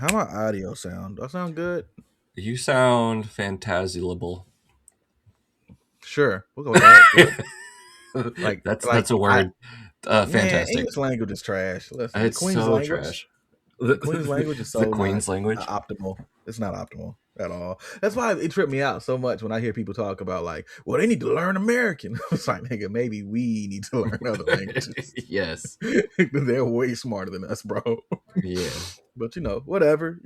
How my audio sound? Do I sound good? You sound fantasilable. Sure, we'll go with that. Yeah, like That's a I word. man, Fantastic. English language is trash. Listen, the It's Queen's so language, trash. the Queen's language is The so not Queen's language. optimal. It's not optimal at all. That's why it tripped me out so much when I hear people talk about like, well, they need to learn American. It's like, nigga, maybe we need to learn other languages. Yes. They're way smarter than us, bro. Yeah. But whatever.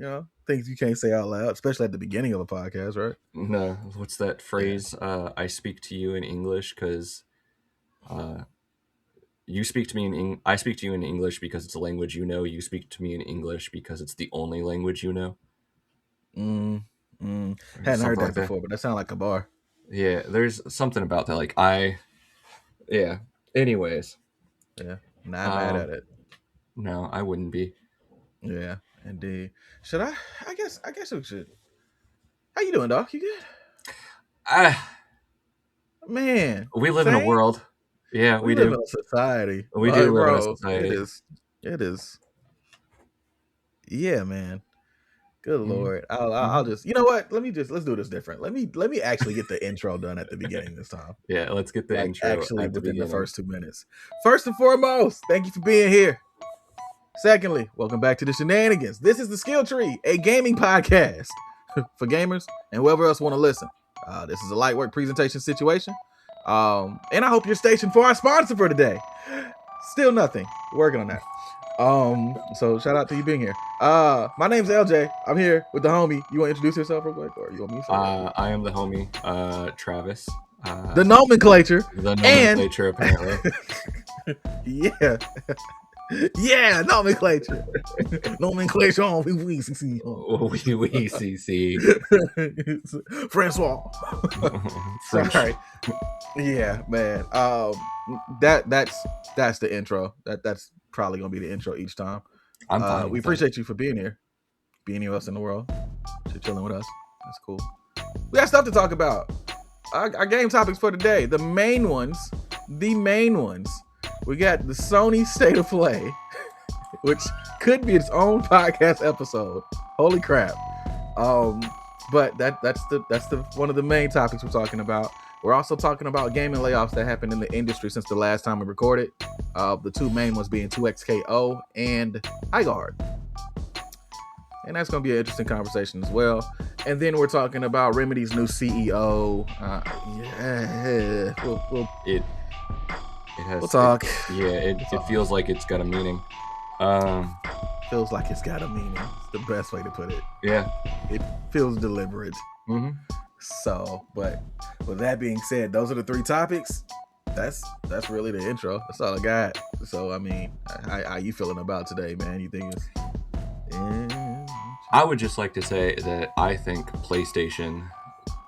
Things you can't say out loud, especially at the beginning of a podcast, right? No. What's that Yeah. phrase? I speak to you in English because uh, you speak to me I speak to you in English because it's a language you know. You speak to me in English because it's the only language you know. Mm, Or hadn't heard something that like that. before, but that sounds like a bar. Yeah. There's something about that. Yeah. Anyways. Yeah, not mad Um. at it. No, I wouldn't be. Yeah, indeed. Should I? I guess we should. How you doing, Doc? You good? Ah. Man, We live in a same. world. Yeah, We we live do. in a society, We do like, live in a bro. It society. is. It is. Yeah, man. Good Hmm. lord. I'll Hmm. just. You know what? Let's do this different. Let me actually get the intro done at the beginning this time. Yeah, let's get the Like intro actually at the within the beginning. first 2 minutes. First and foremost, thank you for being here. Secondly, welcome back to the Shenanigans. This is the Skill Tree, a gaming podcast for gamers and whoever else want to listen. This is a light work presentation situation. And I hope you're stationed for our sponsor for today. Still nothing. Working on that. So shout out to you being here. My name's LJ. I'm here with the homie. You want to introduce yourself real quick, or you want me to say that? I am the homie, Travis. The nomenclature The and nomenclature, apparently. yeah, yeah, nomenclature. Nomenclature on VCC. We CC. Francois. French. Sorry. Yeah, man. That's the intro. That's probably gonna be the intro each time. I'm fine We with that. appreciate you for being here, being here with us in the world, chilling with us. That's cool. We got stuff to talk about. Our game topics for today. The main ones. We got the Sony State of Play, which could be its own podcast episode. Holy crap! But that's the one of the main topics we're talking about. We're also talking about gaming layoffs that happened in the industry since the last time we recorded. The two main ones being 2XKO and Igard. And that's going to be an interesting conversation as well. And then we're talking about Remedy's new CEO. Yeah, It has. we'll talk. It feels like it's got a meaning. Feels like it's got a meaning. It's the best way to put it. Yeah. It feels deliberate. Mm-hmm. So, but with that being said, those are the three topics. That's really the intro. That's all I got. So, I mean, how you feeling about today, man? You think it's... I would just like to say that I think PlayStation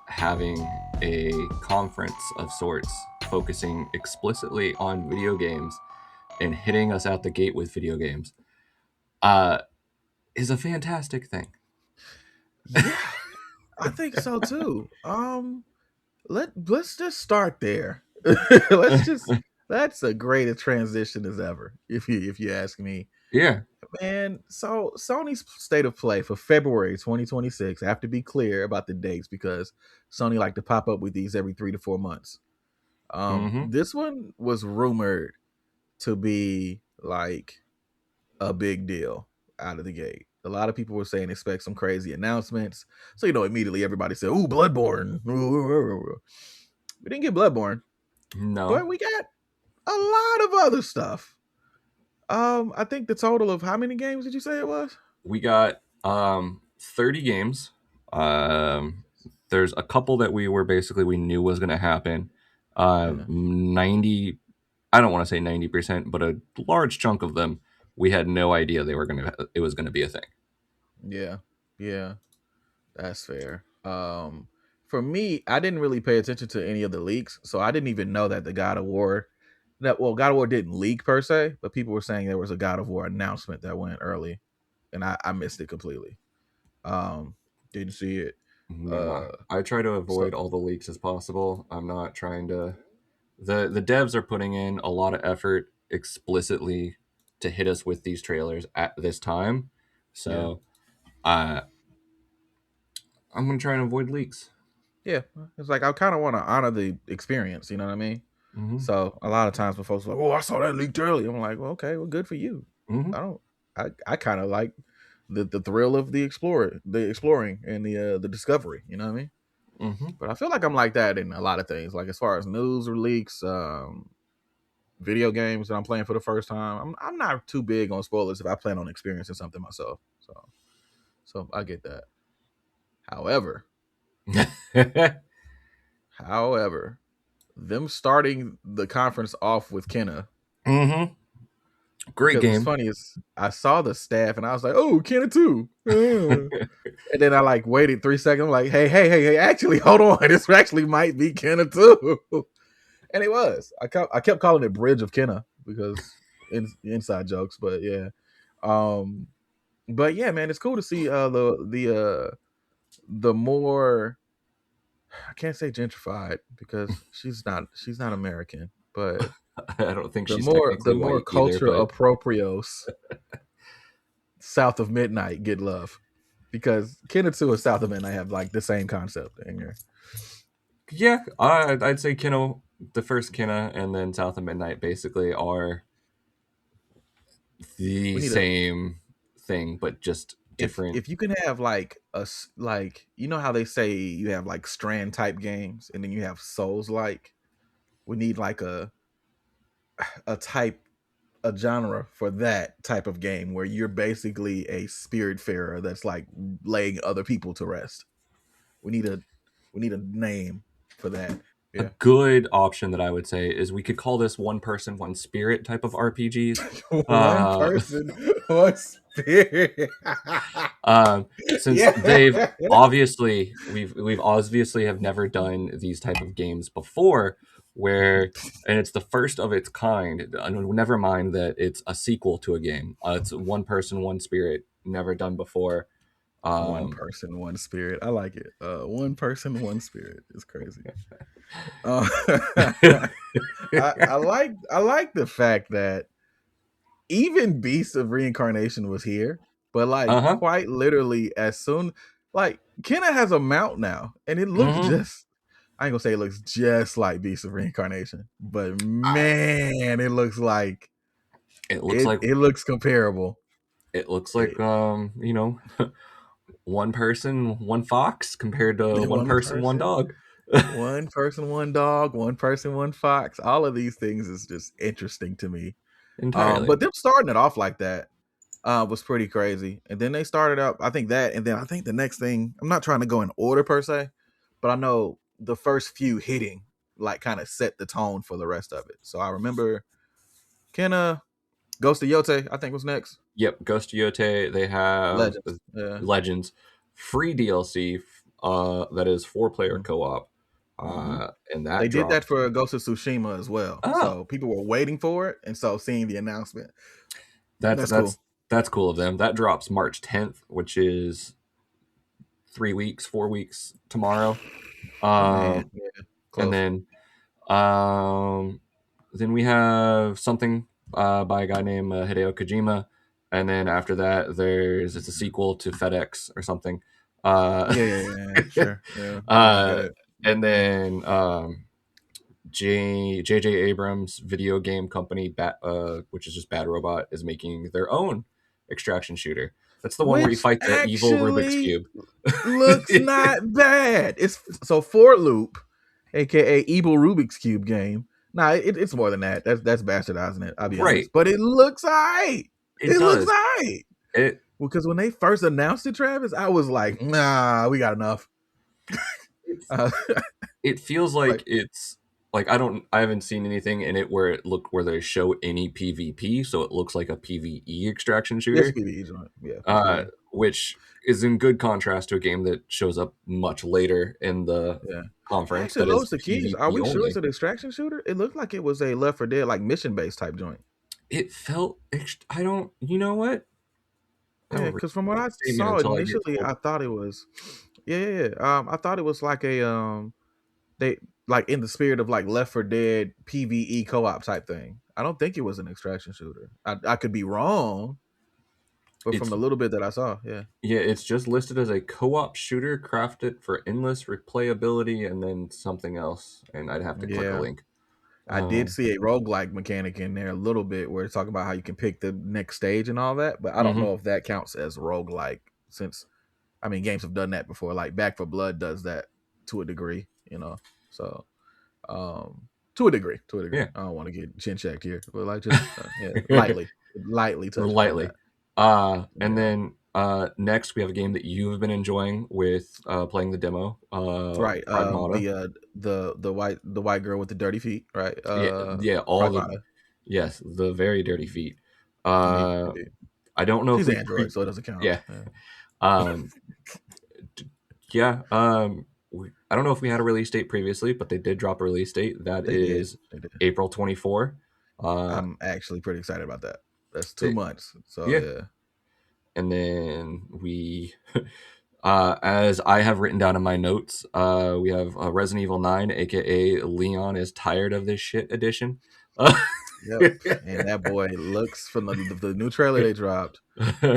having a conference of sorts focusing explicitly on video games and hitting us out the gate with video games is a fantastic thing. Yeah, I think so too. Let's just start there. That's a great transition as ever, if you ask me. Yeah. Man, so Sony's State of Play for February 2026. I have to be clear about the dates because Sony like to pop up with these every 3 to 4 months. Mm-hmm. This one was rumored to be like a big deal out of the gate. A lot of people were saying expect some crazy announcements. So immediately everybody said, "Ooh, Bloodborne." We didn't get Bloodborne, No. but we got a lot of other stuff. I think the total of how many games did you say it was? We got 30 games. There's a couple that we knew was going to happen. Yeah. 90, I don't want to say 90%, but a large chunk of them we had no idea it was going to be a thing. Yeah, that's fair. For me, I didn't really pay attention to any of the leaks, so I didn't even know that the God of War God of War didn't leak per se, but people were saying there was a God of War announcement that went early, and I missed it completely. Didn't see it. No, I try to avoid So all the leaks as possible. I'm not trying to. The devs are putting in a lot of effort explicitly to hit us with these trailers at this time. So Uh, I'm gonna try and avoid leaks. Yeah, it's like I kind of want to honor the experience. You know what I mean? Mm-hmm. So a lot of times when folks are like, "Oh, I saw that leaked early," I'm like, "Well, okay, well, good for you." Mm-hmm. I don't. I kind of like the thrill of the exploring, and the discovery. You know what I mean? Mm-hmm. But I feel like I'm like that in a lot of things. Like as far as news or leaks, video games that I'm playing for the first time, I'm not too big on spoilers if I plan on experiencing something myself. So I get that. However, however, them starting the conference off with Kenna, Mm-hmm. Great because what's game. funny is I saw the staff and I was like, "Oh, Kenna too." And then I like waited 3 seconds. I'm like, hey, actually, hold on. This actually might be Kenna too. And it was. I kept calling it Bridge of Kenna because inside jokes, but yeah. Um, but yeah, man, it's cool to see the more, I can't say gentrified because she's not American, but I don't think the she's more technically white either, culture but approprios south of midnight get love, because Kenna 2 and south of midnight have like the same concept in here. yeah, I'd say Kino, the first Kina, and then South of Midnight basically are the We need a same thing, but just different. if you can have like like, you know how they say you have like strand type games and then you have souls like, we need like a type a genre for that type of game where you're basically a spirit farer that's like laying other people to rest. We need a we need a name for that. A Yeah. good option that I would say is we could call this one person, one spirit type of RPGs. One Uh, person, one spirit. since they've Yeah. obviously we've obviously have never done these type of games before, where and it's the first of its kind. Never mind that it's a sequel to a game. It's one person, one spirit, never done before. One Um, person, one spirit. I like it. One person, one spirit is crazy. Uh, I like the fact that even Beast of Reincarnation was here, but like uh-huh. quite literally as soon, like Kenna has a mount now, and it looks Hmm. just, I ain't gonna say it looks just like Beast of Reincarnation, but man, it looks like It looks it like it looks comparable. it looks like It, one person, one fox compared to one one person, one person, dog. one person, one dog, one person, one fox. All of these things is just interesting to me. Entirely. But them starting it off like that was pretty crazy. And then they started up, I think that, and then I think the next thing, I'm not trying to go in order per se, but I know the first few hitting like kind of set the tone for the rest of it. So I remember Kenna, Ghost of Yote, I think was next. Yep, Ghost of Yote, they have Legends. Yeah. Legends, free DLC, that is 4-player Mhm. co-op, Mhm. and They that did that drops. for Ghost of Tsushima as well. Oh, So people were waiting for it. And so seeing the announcement, that's that's cool. that's that's cool of them. That drops March 10th, which is 3 weeks, 4 weeks tomorrow. Man, Um, yeah, and close. then we have something by a guy named Hideo Kojima, and then after that, it's a sequel to FedEx or something. Uh, Yeah, sure. Yeah, I get uh, it. and then J.J. Abrams' video game company, which is just Bad Robot, is making their own extraction shooter. That's the one where you Which fight the evil Rubik's actually cube. looks not bad. It's so Fort Loop, aka Evil Rubik's Cube game. Nah, it's more than that. That's bastardizing it. I'll be Right, honest, but it looks alright. it It looks does. alright. It Because when they first announced it, Travis, I was like, nah, we got enough. it's Uh, it feels like like it's like I haven't seen anything in it where they show any PvP, so it looks like a PvE extraction it's a shooter, PvE joint. Yeah, it's PvE. which is in good contrast to a game that shows up much later in the Yeah. I conference actually that is lost the keys. Are PvP we sure it's only. an extraction shooter? It looked like it was a Left 4 Dead like mission based type joint. It felt I don't, you know what? I Yeah, will read because from what I the statement saw until I get initially, told. I thought it was, yeah. I thought it was like a they like in the spirit of like Left 4 Dead PVE co-op type thing. I don't think it was an extraction shooter. I could be wrong, But from It's the little bit that I saw, yeah. Yeah, it's just listed as a co-op shooter crafted for endless replayability and then something else, and I'd have to click a Yeah. link. I did Um, see a roguelike mechanic in there a little bit where it's talking about how you can pick the next stage and all that, but I don't mhm. know if that counts as roguelike since I mean games have done that before. Like Back for Blood does that to a degree, you know. So to a degree, to a degree. Yeah, I don't want to get chin checked here, but like just yeah, lightly touch upon lightly. that. And Yeah. then next we have a game that you have been enjoying with playing the demo, Right. Pragmata. The white girl with the dirty feet, right? Yeah, yeah, all the Pragmata. yes, the very dirty feet. Indeed, Uh, indeed. I don't know if She's we Android, so it doesn't count. yeah. Yeah. Um, Yeah, I don't know if we had a release date previously, but they did drop a release date. That They did. is They did. April 24. Uh, I'm actually pretty excited about that. That's two it, months. So yeah, yeah. and then as I have written down in my notes, we have Resident Evil 9, aka Leon is tired of this shit edition. Yep. And that boy looks from the new trailer they dropped.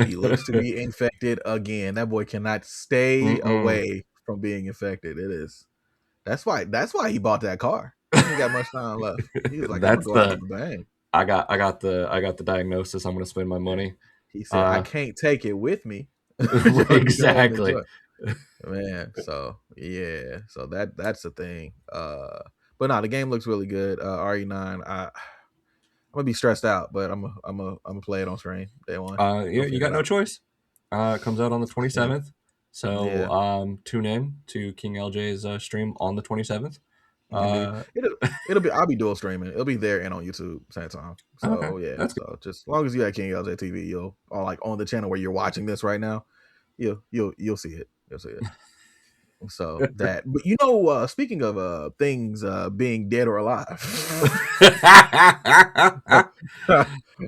He looks to be infected again. That boy cannot stay Mm-mm. away from being infected. It is. That's why he bought that car. He ain't got much time left. He was like, I'm gonna That's go out the with a bang. I got the diagnosis. I'm gonna spend my Yeah. money. He said, I Uh, can't take it with me. Just go ahead and exactly. enjoy. Man, so yeah, so that's the thing. But no, the game looks really good. RE9. I'm gonna be stressed out, but I'm gonna play it on screen day one. Yeah, We'll you figure got it no out. choice. It comes out on the Yeah, 27th. So yeah, tune in to King LJ's stream on the 27th. indeed. Uh, It'll be. I'll be dual streaming. It'll be there and on YouTube same time. okay, So yeah. that's good. So just as long as you have King LJ TV, you'll or like on the channel where you're watching this right now, you'll see it. You'll see it. So that, but speaking of things being dead or alive,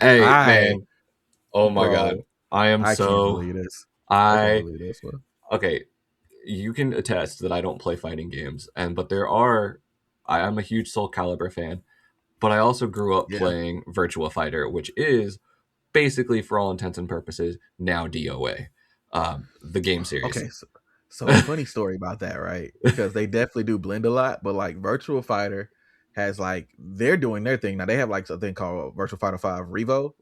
Hey, I, man. Oh my God. bro, I am I can't so. believe this. I can't I. believe this one. Okay. You can attest that I don't play fighting games. But there are. I'm a huge Soul Calibur fan. But I also grew up Yeah. playing Virtua Fighter, which is basically, for all intents and purposes, now DOA, the game series. Okay. So funny story about that, right? Because they definitely do blend a lot, but like Virtual Fighter has like they're doing their thing now. They have like something called Virtual Fighter 5 Revo.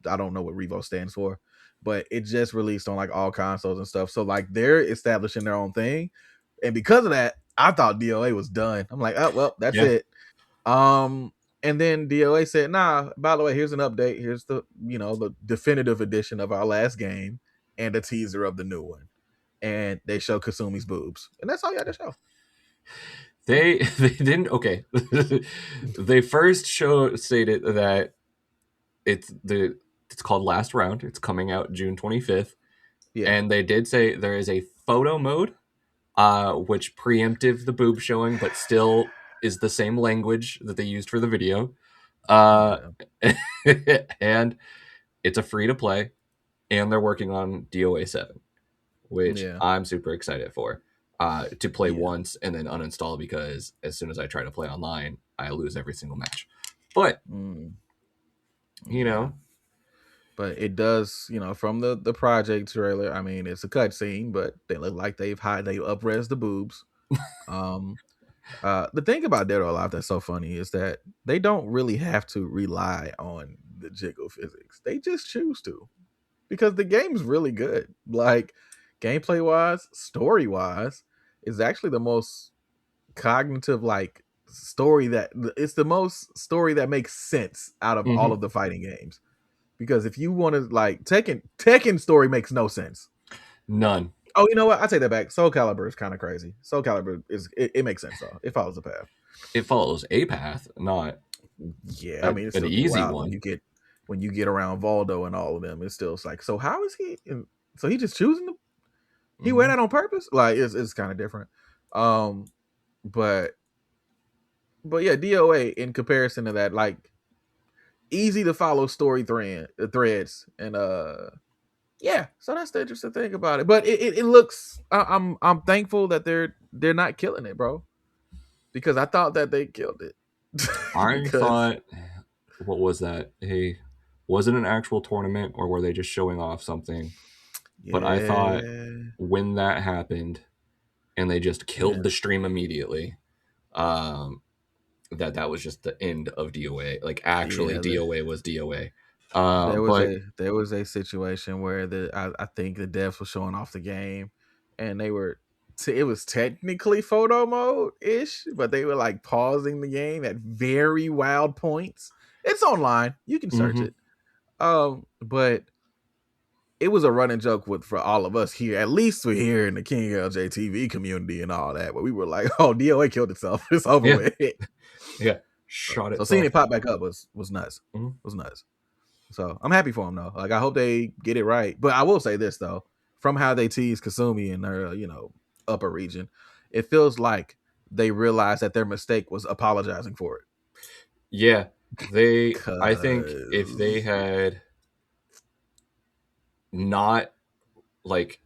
I don't know what Revo stands for, but it just released on like all consoles and stuff. So like they're establishing their own thing, and because of that, I thought DOA was done. I'm like, oh well, that's Yeah. it. Um, and then DOA said, nah, by the way, here's an update. Here's the definitive edition of our last game and a teaser of the new one. And they show Kasumi's boobs. And that's all you had to show. They didn't okay. They first stated that it's called Last Round. It's coming out June 25th. Yeah. And they did say there is a photo mode, which preemptive the boob showing, but still is the same language that they used for the video. Uh, Yeah. and it's a free to play, and they're working on DOA 7, which Yeah. I'm super excited for. To play Yeah. once and then uninstall because as soon as I try to play online, I lose every single match. But Mm, you yeah. know, But it does, from the project trailer. I mean, it's a cutscene, but they look like they up-res the boobs. Um, the thing about Dead or Alive that's so funny is that they don't really have to rely on the jiggle physics. They just choose to because the game's really good. Like gameplay wise, story wise, is actually the most cognitive like story that it's the most story that makes sense out of all mhm, of the fighting games. Because if you want to like Tekken story makes no sense. none. Oh, you know what? I take that back. Soul Calibur is kind of crazy. Soul Calibur it makes sense though. It follows the path. It follows a path, not Yeah, I mean it an still get easy wild one. when you get around Valdo and all of them. It's still like, so how is he? So he just choosing to he wear Mhm. that on purpose? Like it's kind of different. Um, but yeah, DOA in comparison to that, like easy to follow story threads and yeah, so that's the interesting thing about it. But it looks I'm thankful that they're not killing it, bro, because I thought that they killed it I because thought, what was that? Was it an actual tournament or were they just showing off something? But I thought Yeah, when that happened and they just yeah, killed the stream immediately, um, that was just the end of DOA. Like actually, yeah. DOA was DOA. But There was a situation where I think the devs were showing off the game, and they were it was technically photo mode ish, but they were like pausing the game at very wild points. It's online, you can search mhm. it. But it was a running joke with for all of us here. At least we're here in the King LJ TV community and all that. But we were like, "Oh, DOA killed itself. It's over Yeah, with." yeah, shot So seeing itself. it pop back up was nuts. Mhm. Was nuts. So I'm happy for them though. Like I hope they get it right. But I will say this though, from how they tease Kasumi in their upper region, it feels like they realized that their mistake was apologizing for it. Yeah, they. I think if they Cause had not like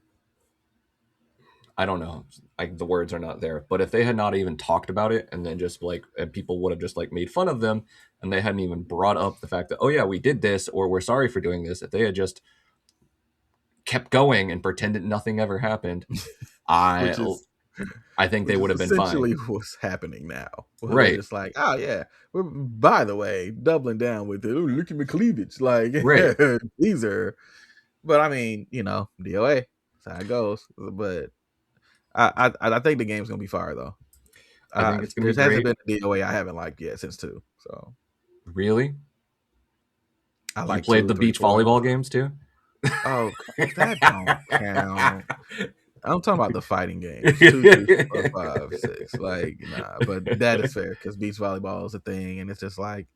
I don't know, like the words are not there, but if they had not even talked about it and then just like and people would have just like made fun of them and they hadn't even brought up the fact that oh yeah we did this or we're sorry for doing this, if they had just kept going and pretended nothing ever happened, I which is I think they which would is have been fine. essentially what's happening now. Well, they're Right, just like, oh yeah, we're by the way doubling down with it. Oh, look at my cleavage, like right. these are. But I mean, DOA, that's how it goes. But I think the game's gonna be fire though. I think it's gonna There be hasn't great. been a DOA I haven't liked yet since 2. So Really, I you like played 2, the 3, beach 4. volleyball games too? Oh, that don't count. I'm talking about the fighting games. 2, 3, 4, 5, 6. Like, nah, but that is fair because beach volleyball is a thing, and it's just like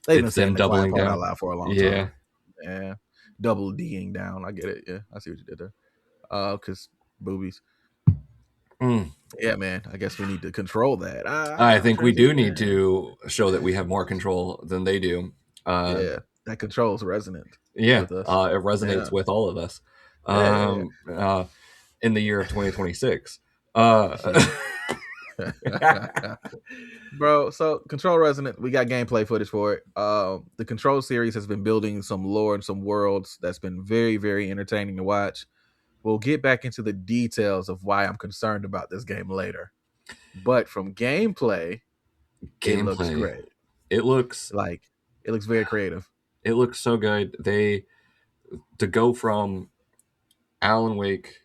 they've been It's saying them the quiet doubling part out down. loud for a long Yeah. time. Yeah. Double D'ing down. I get it. Yeah. I see what you did there. Because boobies. Mm. Yeah, man. I guess we need to control that. I think we do need Transition. to show that we have more control than they do. Uh, Yeah. That controls resonant yeah, with us. it resonates Yeah. with all of us. Yeah. In the year of 2026. Uh, Bro, so Control Resonant, we got gameplay footage for it. The Control series has been building some lore and some worlds that's been very, very entertaining to watch. We'll get back into the details of why I'm concerned about this game later. But from gameplay, it looks gameplay. great. It looks Like it looks very creative. it looks so good. They to go from Alan Wake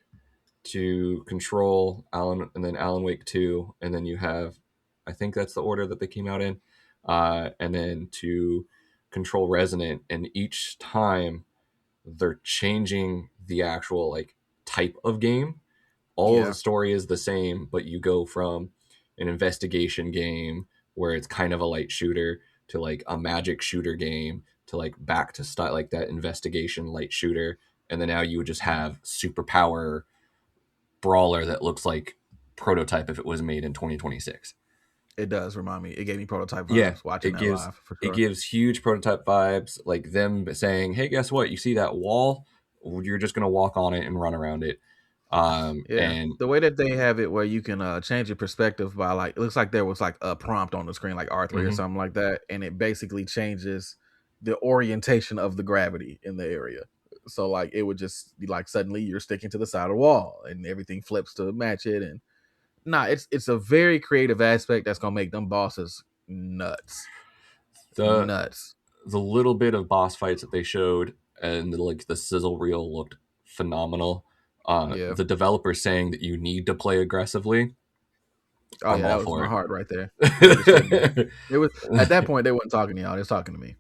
to Control, Alan, and then Alan Wake 2, and then you have, I think that's the order that they came out in, and then to Control Resonant, and each time they're changing the actual like type of game. All of the Yeah. story is the same, but you go from an investigation game where it's kind of a light shooter to like a magic shooter game to like back to style like that investigation light shooter, and then now you would just have superpower brawler that looks like prototype if it was made in 2026. It does remind me. It gave me prototype Yeah, vibes watching that live for it sure. gives huge prototype vibes, like them saying, "Hey, guess what? You see that wall? You're just gonna walk on it and run around it." Yeah. And The way that they have it where you can change your perspective by like it looks like there was like a prompt on the screen like R3 or mhm. something like that, and it basically changes the orientation of the gravity in the area. So like it would just be like suddenly you're sticking to the side of the wall and everything flips to match it. And it's a very creative aspect that's gonna make them bosses nuts. the Nuts. the little bit of boss fights that they showed and like the sizzle reel looked phenomenal. Yeah. The developers saying that you need to play aggressively, Oh I'm yeah, that all was for my it. heart right there. They were just sitting there. It was at that point they weren't talking to y'all, they was talking to me.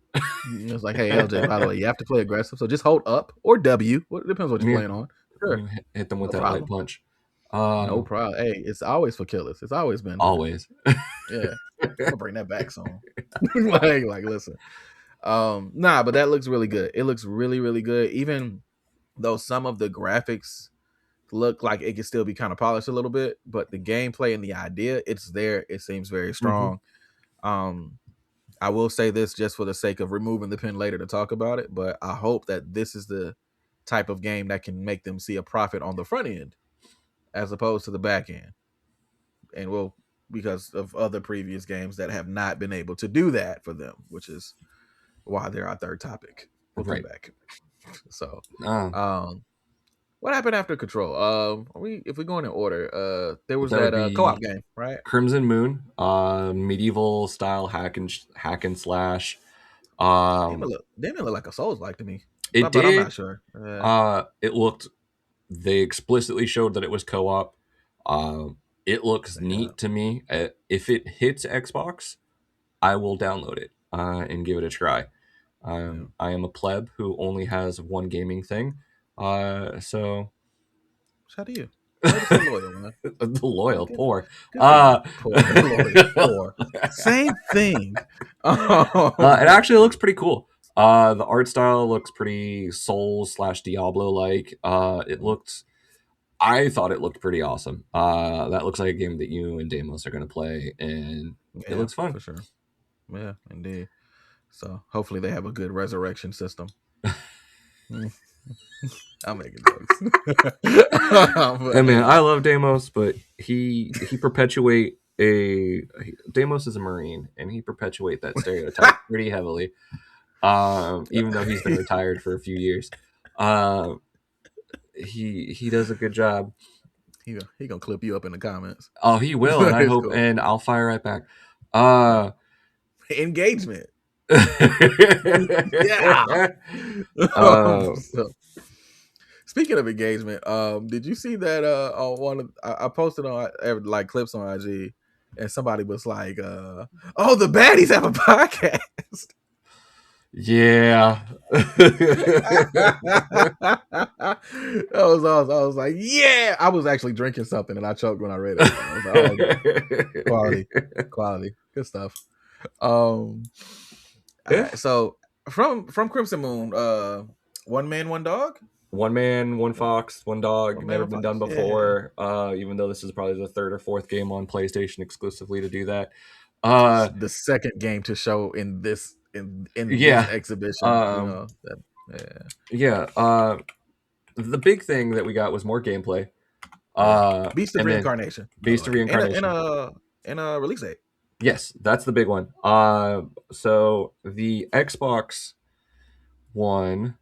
It was like, hey LJ, by the way, you have to play aggressive. So just hold up or W. What depends what you're Yeah, playing on. Sure. hit them with No that light problem. punch. No Um, problem. Hey, it's always for killers. It's always been. always. Yeah. I'm gonna bring that back soon. like listen. Nah, but that looks really good. It looks really, really good. Even though some of the graphics look like it can still be kind of polished a little bit, but the gameplay and the idea, it's there. It seems very Mhm. strong. Um, I will say this just for the sake of removing the pin later to talk about it, but I hope that this is the type of game that can make them see a profit on the front end as opposed to the back end. And well, because of other previous games that have not been able to do that for them, which is why they're our third topic. We'll come Right. back. So, Uh, what happened after Control? If we go in order, there was that would that co-op be game, right? Crimson Moon, medieval style hack and slash. Didn't it look like a Souls like to me, It but I'm not did. sure. It looked. They explicitly showed that it was co-op. It looks Yeah, neat to me. If it hits Xbox, I will download it and give it a try. yeah. I am a pleb who only has one gaming thing, so Shout out to you. Way to stay loyal, man. the loyal Good, poor. good for you. Uh, Poor, loyal, poor. Same thing. It actually looks pretty cool. The art style looks pretty Souls/Diablo like. It looked. I thought it looked pretty awesome. That looks like a game that you and Damos are going to play, and it Yeah, looks fun. for sure. Yeah, indeed. So hopefully they have a good resurrection system. Mm. I'm making jokes. Hey But man, hey, I love Damos, but he perpetuate Damos is a Marine, and he perpetuate that stereotype pretty heavily. Even though he's been retired for a few years, uh, he does a good job. he gonna clip you up in the comments. Oh, he will, and I It's hope, cool. and I'll fire right back. Yeah. Engagement. Yeah. uh, So, speaking of engagement, did you see that on one of I posted on like clips on IG and somebody was like, oh, the baddies have a podcast. yeah. That was awesome. I was like, yeah. I was actually drinking something and I choked when I read it. I was like, oh, quality, quality, good stuff. Um, all Yeah. right, so from Crimson Moon, one man, one dog. One man, one fox, one dog. One man, Never one been fox. done Yeah, before. Even though this is probably the third or fourth game on PlayStation exclusively to do that. Uh, the second game to show in this yeah. exhibition. Um, Yeah. yeah. The big thing that we got was more gameplay. Yeah. Beast of And then Reincarnation, by the Beast of way, Reincarnation. and a release date. Yes, that's the big one. So the Xbox One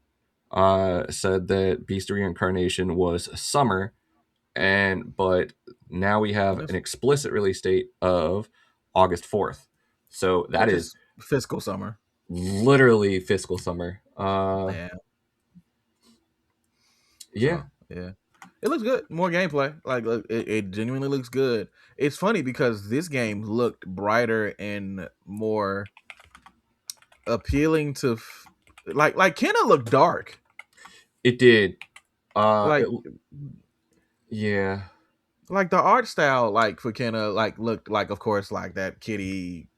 said that Beast of Reincarnation was summer, but now we have Yes. an explicit release date of August 4th. So that Which is is fiscal summer. literally fiscal summer. Yeah. Yeah, So yeah, it looks good. More gameplay. Like look, it genuinely looks good. It's funny because this game looked brighter and more appealing to, like Kenna looked dark. it did. Like Yeah. like the art style, like for Kenna, like looked like, of course, like that kitty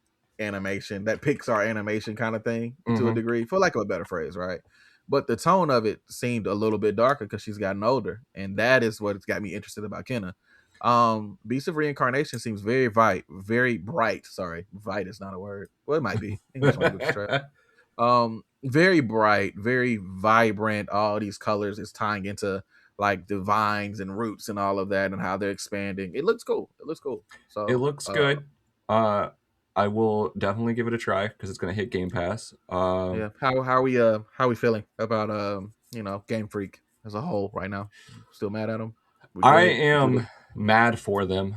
animation, that Pixar animation kind of thing to a Hmm. degree, for lack of a better phrase, right? But the tone of it seemed a little bit darker because she's gotten older, and that is what's got me interested about Kenna. Beast of Reincarnation seems very bright. Sorry, "vite" is not a word. Well, it might be. English language is trash. Very bright, very vibrant. All these colors is tying into like the vines and roots and all of that and how they're expanding. It looks cool. It looks cool. It So looks good. Uh, I will definitely give it a try because it's going to hit Game Pass. yeah, how we feeling about Game Freak as a whole right now? Still mad at them? We I good? am mad for them.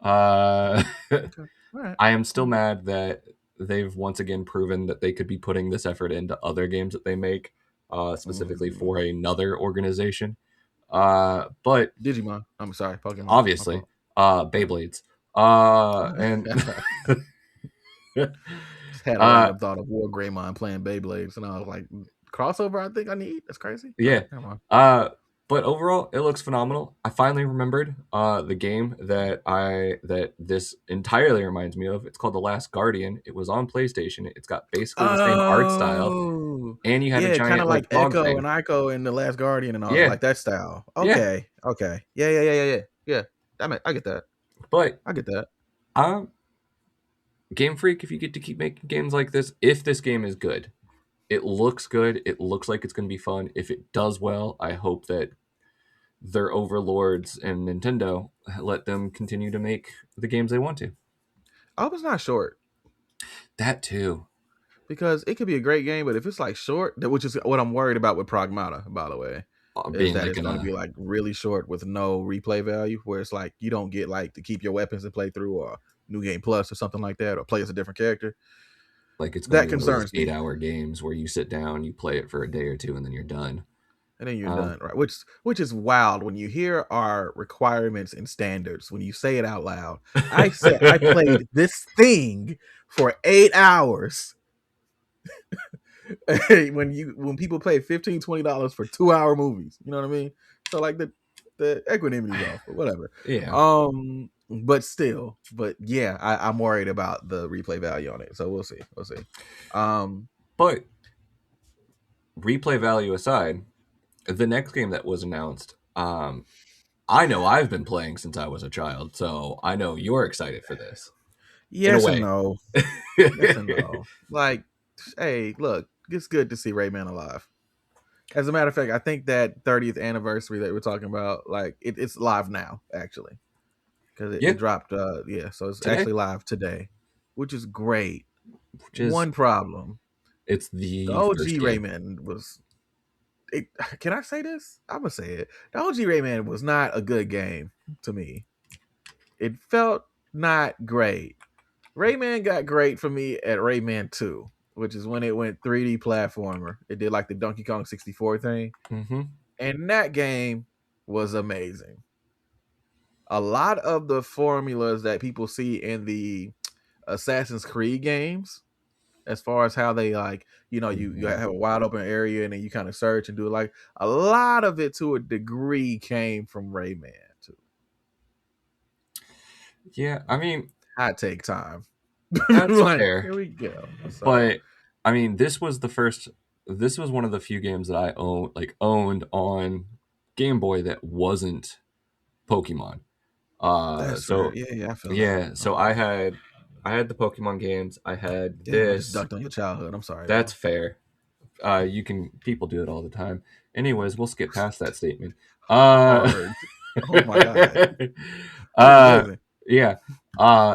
Uh, Okay. All right. I am still mad that they've once again proven that they could be putting this effort into other games that they make, specifically Mm. for another organization. But Digimon. I'm sorry, Pokemon. My obviously, fault. Beyblades. And Just had a uh, random thought of War Greymon playing Beyblades, and I was like, crossover. I think I need. That's crazy. All yeah. right, never mind. But overall, it looks phenomenal. I finally remembered the game that this entirely reminds me of. It's called The Last Guardian. It was on PlayStation. It's got basically the same art style, Oh, and you had a yeah, kind giant of like like dog Echo thing. and Ico in the Last Guardian and all, Yeah, like that style. yeah. Okay, okay, yeah. I get that. But I get that. um, Game Freak, if you get to keep making games like this, if this game is good, it looks good. It looks like it's going to be fun. If it does well, I hope that their overlords and Nintendo let them continue to make the games they want to. I was not short. That too. because it could be a great game, but if it's like short, which is what I'm worried about with Pragmata, by the way, is Being that like it's going to be like really short with no replay value, where it's like you don't get like to keep your weapons and play through, or New Game Plus or something like that, or play as a different character. like it's going to That be one of those concerns me. 8-hour games where you sit down, you play it for a day or two, and then you're done. And then you're Um, done, right? Which is wild when you hear our requirements and standards. When you say it out loud, I said I played this thing for 8 hours. when people pay $15-$20 for 2 hour movies, you know what I mean? So like the equanity's off, but whatever. yeah, But still, but yeah, I'm worried about the replay value on it. So we'll see. We'll see. Um, but replay value aside, the next game that was announced, I know I've been playing since I was a child, so I know you're excited for this in a yes and way. no. Yes and no. Like, hey, look, it's good to see Rayman alive. As a matter of fact, I think that 30th anniversary that we're talking about, like, it's live now, actually. Because it Yeah, dropped, yeah, so it's today, actually live today, which is great. which is One problem. it's The the first OG game. Rayman was it, can I say this? I'm gonna say it. The OG Rayman was not a good game to me. It felt not great. Rayman got great for me at Rayman 2, which is when it went 3D platformer. It did like the Donkey Kong 64 thing. Mm-hmm. And that game was amazing. A lot of the formulas that people see in the Assassin's Creed games, as far as how they like, you Mm-hmm. have a wide open area and then you kind of search and do it, like a lot of it to a degree came from Rayman too. Yeah, I mean I take time. that's Like, fair, here we go. So but I mean this was the first. This was one of the few games that I owned on Game Boy that wasn't Pokemon. that's fair. So Yeah, yeah, I feel that. yeah, so I had the Pokemon games. I had Damn, I just this. ducked on your childhood. I'm sorry, That's bro. fair. You can people do it all the time. Anyways, we'll skip past that statement. Hard. Oh my god, that's uh, amazing. yeah.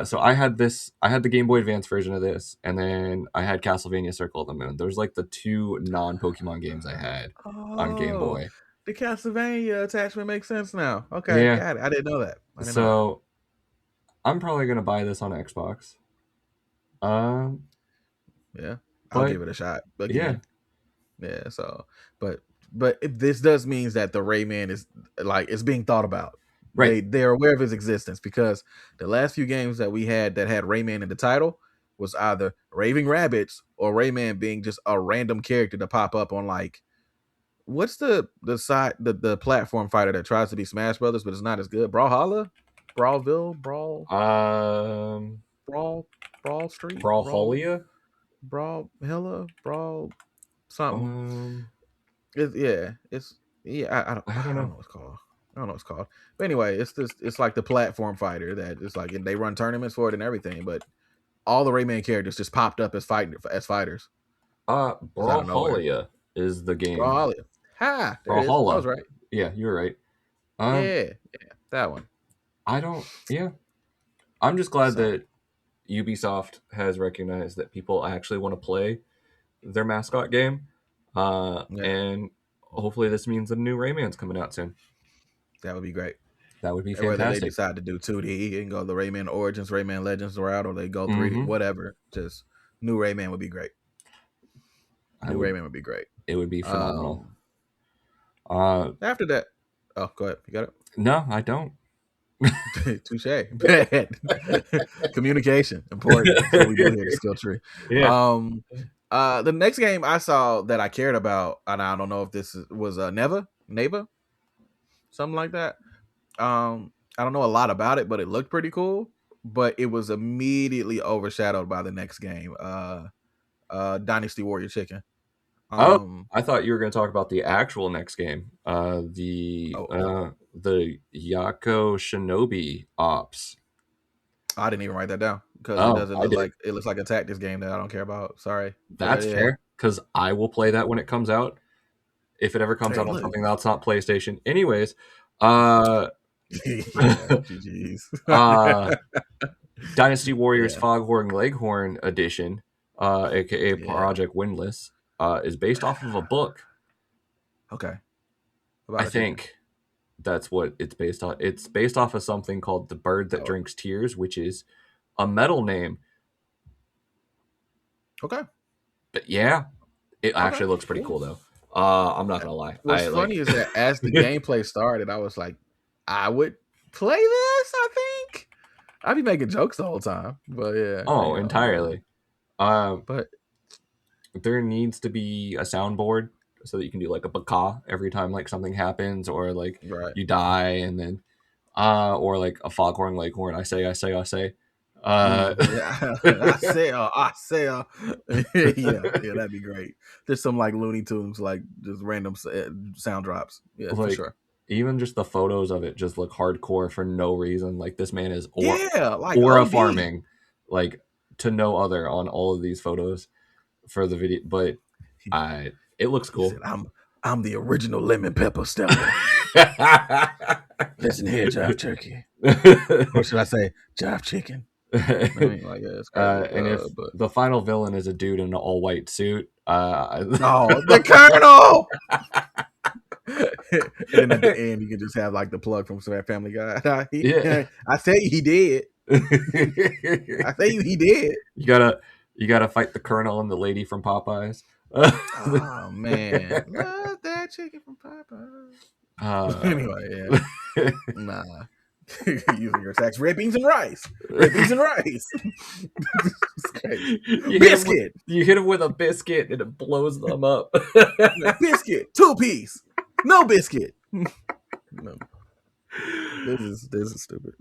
So I had this. I had the Game Boy Advance version of this, and then I had Castlevania Circle of the Moon. Those like the two non-Pokemon games I had on Game Oh, Boy. the Castlevania attachment makes sense now. Okay, Yeah. got it. I didn't know that. I didn't know that. So I'm probably gonna buy this on Xbox. Um, Yeah, I'll but give it a shot yeah, again. Yeah, so but if this does means that the Rayman is like it's being thought about. right. They're aware of his existence because the last few games that we had that had Rayman in the title was either Raving Rabbits or Rayman being just a random character to pop up on like what's the platform fighter that tries to be Smash Brothers but it's not as good? Brawlhalla? Brawlville? Um, Brawl Brawl Street? Brawlhalla. Brawl something. Um, It's I don't I don't I don't know. know what it's called. I don't know what it's called. But anyway, it's like the platform fighter that it's like and they run tournaments for it and everything, but all the Rayman characters just popped up as fighters just out of nowhere. Brawlhalla is the game. Brawlhalla. Ha! There it is. I was Brawlhalla. right. Yeah, you were right. Um, Yeah, yeah, that one. I don't. Yeah, I'm just glad So that Ubisoft has recognized that people actually want to play their mascot game. yeah, And hopefully this means a new Rayman's coming out soon. that would be great. That would be And whether they fantastic. decide to do 2D and go the Rayman Origins, Rayman Legends route, or they go 3D, Mm-hmm. whatever, just new Rayman would be great. I New would. Rayman would be great. It would be phenomenal. Um, Uh, After that, oh, go ahead. You got no, I don't. it. Touche. Bad. Communication important. That's what we do here at Skill Tree. Yeah. Um, the next game I saw that I cared about, and I don't know if was Neva, something like that. I don't know a lot about it, but it looked pretty cool. But it was immediately overshadowed by the next game, Dynasty Warrior Chicken. Oh, Um, I thought you were going to talk about the actual next game. oh, oh, The Yako Shinobi Ops. I didn't even write that down because it Oh, doesn't I look did. like it looks like a tactics game that I don't care about. Sorry, but That's yeah. fair because I will play that when it comes out. If it ever comes Hey, out on look. something that's not PlayStation. Anyways, uh, Yeah, GG's. uh, Dynasty Warriors Yeah, Foghorn Leghorn Edition aka Yeah. Project Windless, is based off of a book. Okay. I About a chicken. think that's what it's based on. It's based off of something called The Bird That Oh. Drinks Tears, which is a metal name. Okay. But yeah, it Okay. actually looks pretty Cool. cool though. I'm not gonna lie. What's I funny like. is that as the gameplay started, I was like, I would play this. I think I'd be making jokes the whole time, but yeah, Oh, you know. entirely. Um, But there needs to be a soundboard so that you can do like a baka every time like something happens or like right. you die, and then or like a foghorn leghorn. I say. Yeah, yeah, that'd be great. There's some like Looney Tunes, like just random sound drops. Yeah, for Like sure. even just the photos of it just look hardcore for no reason. Like this man is Yeah, like aura OD. farming like to no other on all of these photos for the video, but He, I it looks he said, cool. I'm the original lemon pepper stepper. Listen here, Jive Turkey. Or should I say Jive Chicken? I mean, like, yeah, it's crazy. And if But the final villain is a dude in an all white suit, oh, the Colonel. And then at the end, you can just have like the plug from Family Guy. yeah, I tell you, he did. I tell you, he did. you gotta you gotta fight the colonel and the lady from Popeyes. Oh man, love that chicken from Popeye. uh, Anyway, yeah, nah. Using your tax, red beans and rice. Red beans and rice. It's crazy. Biscuit. You hit him with a biscuit and it blows them up. Biscuit. 2-piece. No biscuit. No. This is stupid.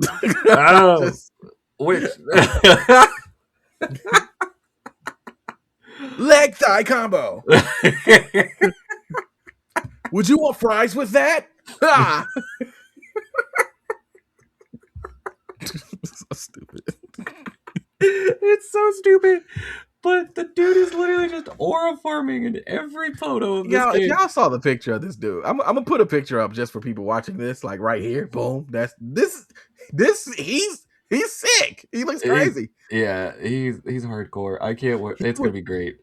Oh, Just which leg thigh combo. Would you want fries with that? Ah. So stupid. it's so stupid. But the dude is literally just aura farming in every photo of this Y'all, if game. y'all saw the picture of this dude, I'm gonna put a picture up just for people watching this, like right here. Boom. That's this. He's sick. He looks crazy. Yeah, he's hardcore. I can't wait. He It's gonna would be great.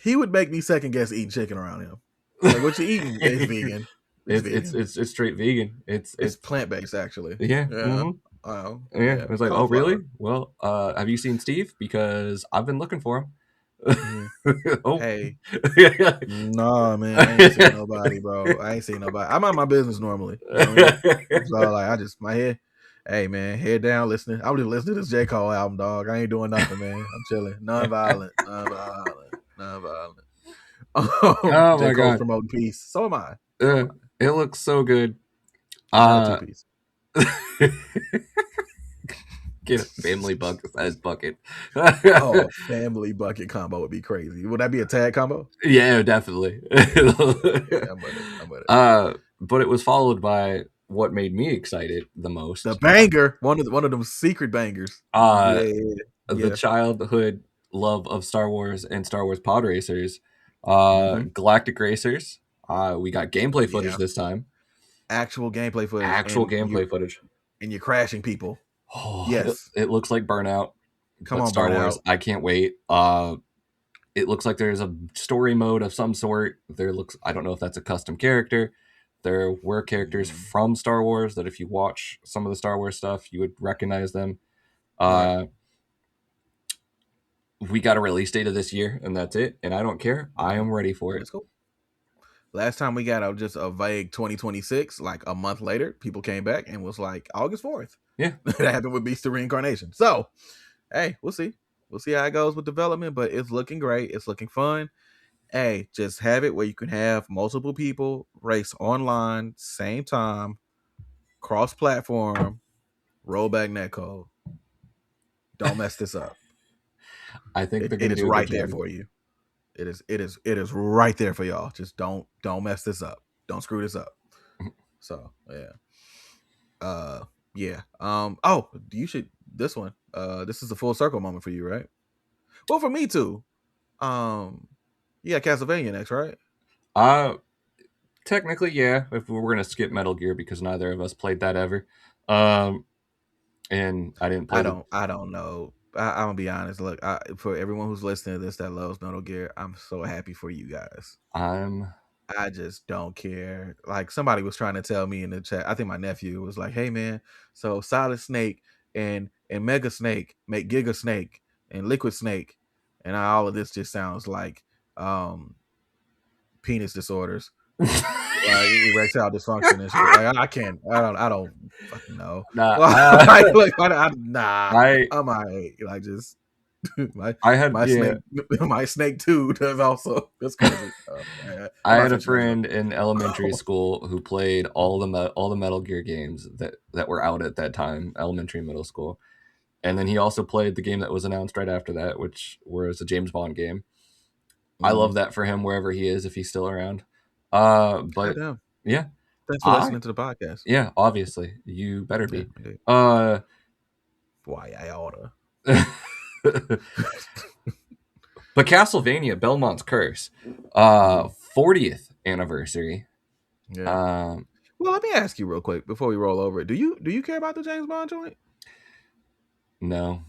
he would make me second guess eating chicken around him. Like what you eating? It's vegan. It's vegan. It's straight vegan. It's plant based actually. Yeah. Yeah. Mm-hmm. Oh Yeah. yeah. It's like, oh really? Cauliflower. Well, have you seen Steve? Because I've been looking for him. Mhm. oh. Hey. Nah, man, I ain't seen nobody, bro. I ain't seen nobody. I'm on my business normally. You know what I mean? So like I just my head. Hey man, head down listening. I was listening to this J. Cole album, dog. I ain't doing nothing, man. I'm chilling. Non-violent. oh J. my Cole's god. promoting peace. So am I. So am I. It looks so good. Not a Uh two-piece. get a family size bucket. Oh, a family bucket combo would be crazy. Would that be a tag combo? Yeah, definitely. Yeah, I'm with it. But it was followed by what made me excited the most. The banger, one of them secret bangers. Uh, Yeah, the yeah. childhood love of Star Wars and Star Wars Pod Racers, Mm-hmm. Galactic Racers. We got gameplay footage Yeah. this time. Actual gameplay footage, Actual gameplay footage. and you're crashing people. Oh, Yes. it looks like Burnout, Come but on, Star Wars. Burnout. I can't wait. It looks like there's a story mode of some sort. I don't know if that's a custom character. There were characters from Star Wars that if you watch some of the Star Wars stuff, you would recognize them. Right. We got a release date of this year, and that's it. And I don't care. I am ready for it. That's cool. Last time we got just a vague 2026, like a month later, people came back and was like August 4th. Yeah. That happened with Beast of Reincarnation. So, hey, we'll see. We'll see how it goes with development, but it's looking great. It's looking fun. Hey, just have it where you can have multiple people race online, same time, cross-platform, rollback netcode. Don't mess this up. I think they're It going to is do a right good there job. for you. It is right there for y'all. Just don't mess this up. Don't screw this up. So yeah. Oh, you should this one. This is a full circle moment for you, right? Well, for me too. You got Castlevania next, right? Technically, yeah. If we're going to skip Metal Gear because neither of us played that ever. And I didn't play I don't know. I'm gonna be honest. Look, for everyone who's listening to this that loves Metal Gear, I'm so happy for you guys. I'm I just don't care. Like somebody was trying to tell me in the chat. I think my nephew was like, "Hey man, so Solid Snake and Mega Snake make Giga Snake and Liquid Snake, and all of this just sounds like um penis disorders, like erectile dysfunction and shit. Like I can't. I don't fucking know. not. Like, look, nah. I I'm alright. Like just my I had my snake my snake too does also. That's crazy. I I'm not had a finishing that joke. friend in elementary school who played all the Metal Gear games that were out at that time, elementary and middle school. And then he also played the game that was announced right after that, which was a James Bond game. I love that for him wherever he is, if he's still around. But Goddamn. yeah, Thanks for I listening to the podcast. yeah, obviously you better be. Yeah, why I oughta. But Castlevania Belmont's Curse, 40th anniversary. Yeah. Well, let me ask you real quick before we roll over. Do you care about the James Bond joint? No.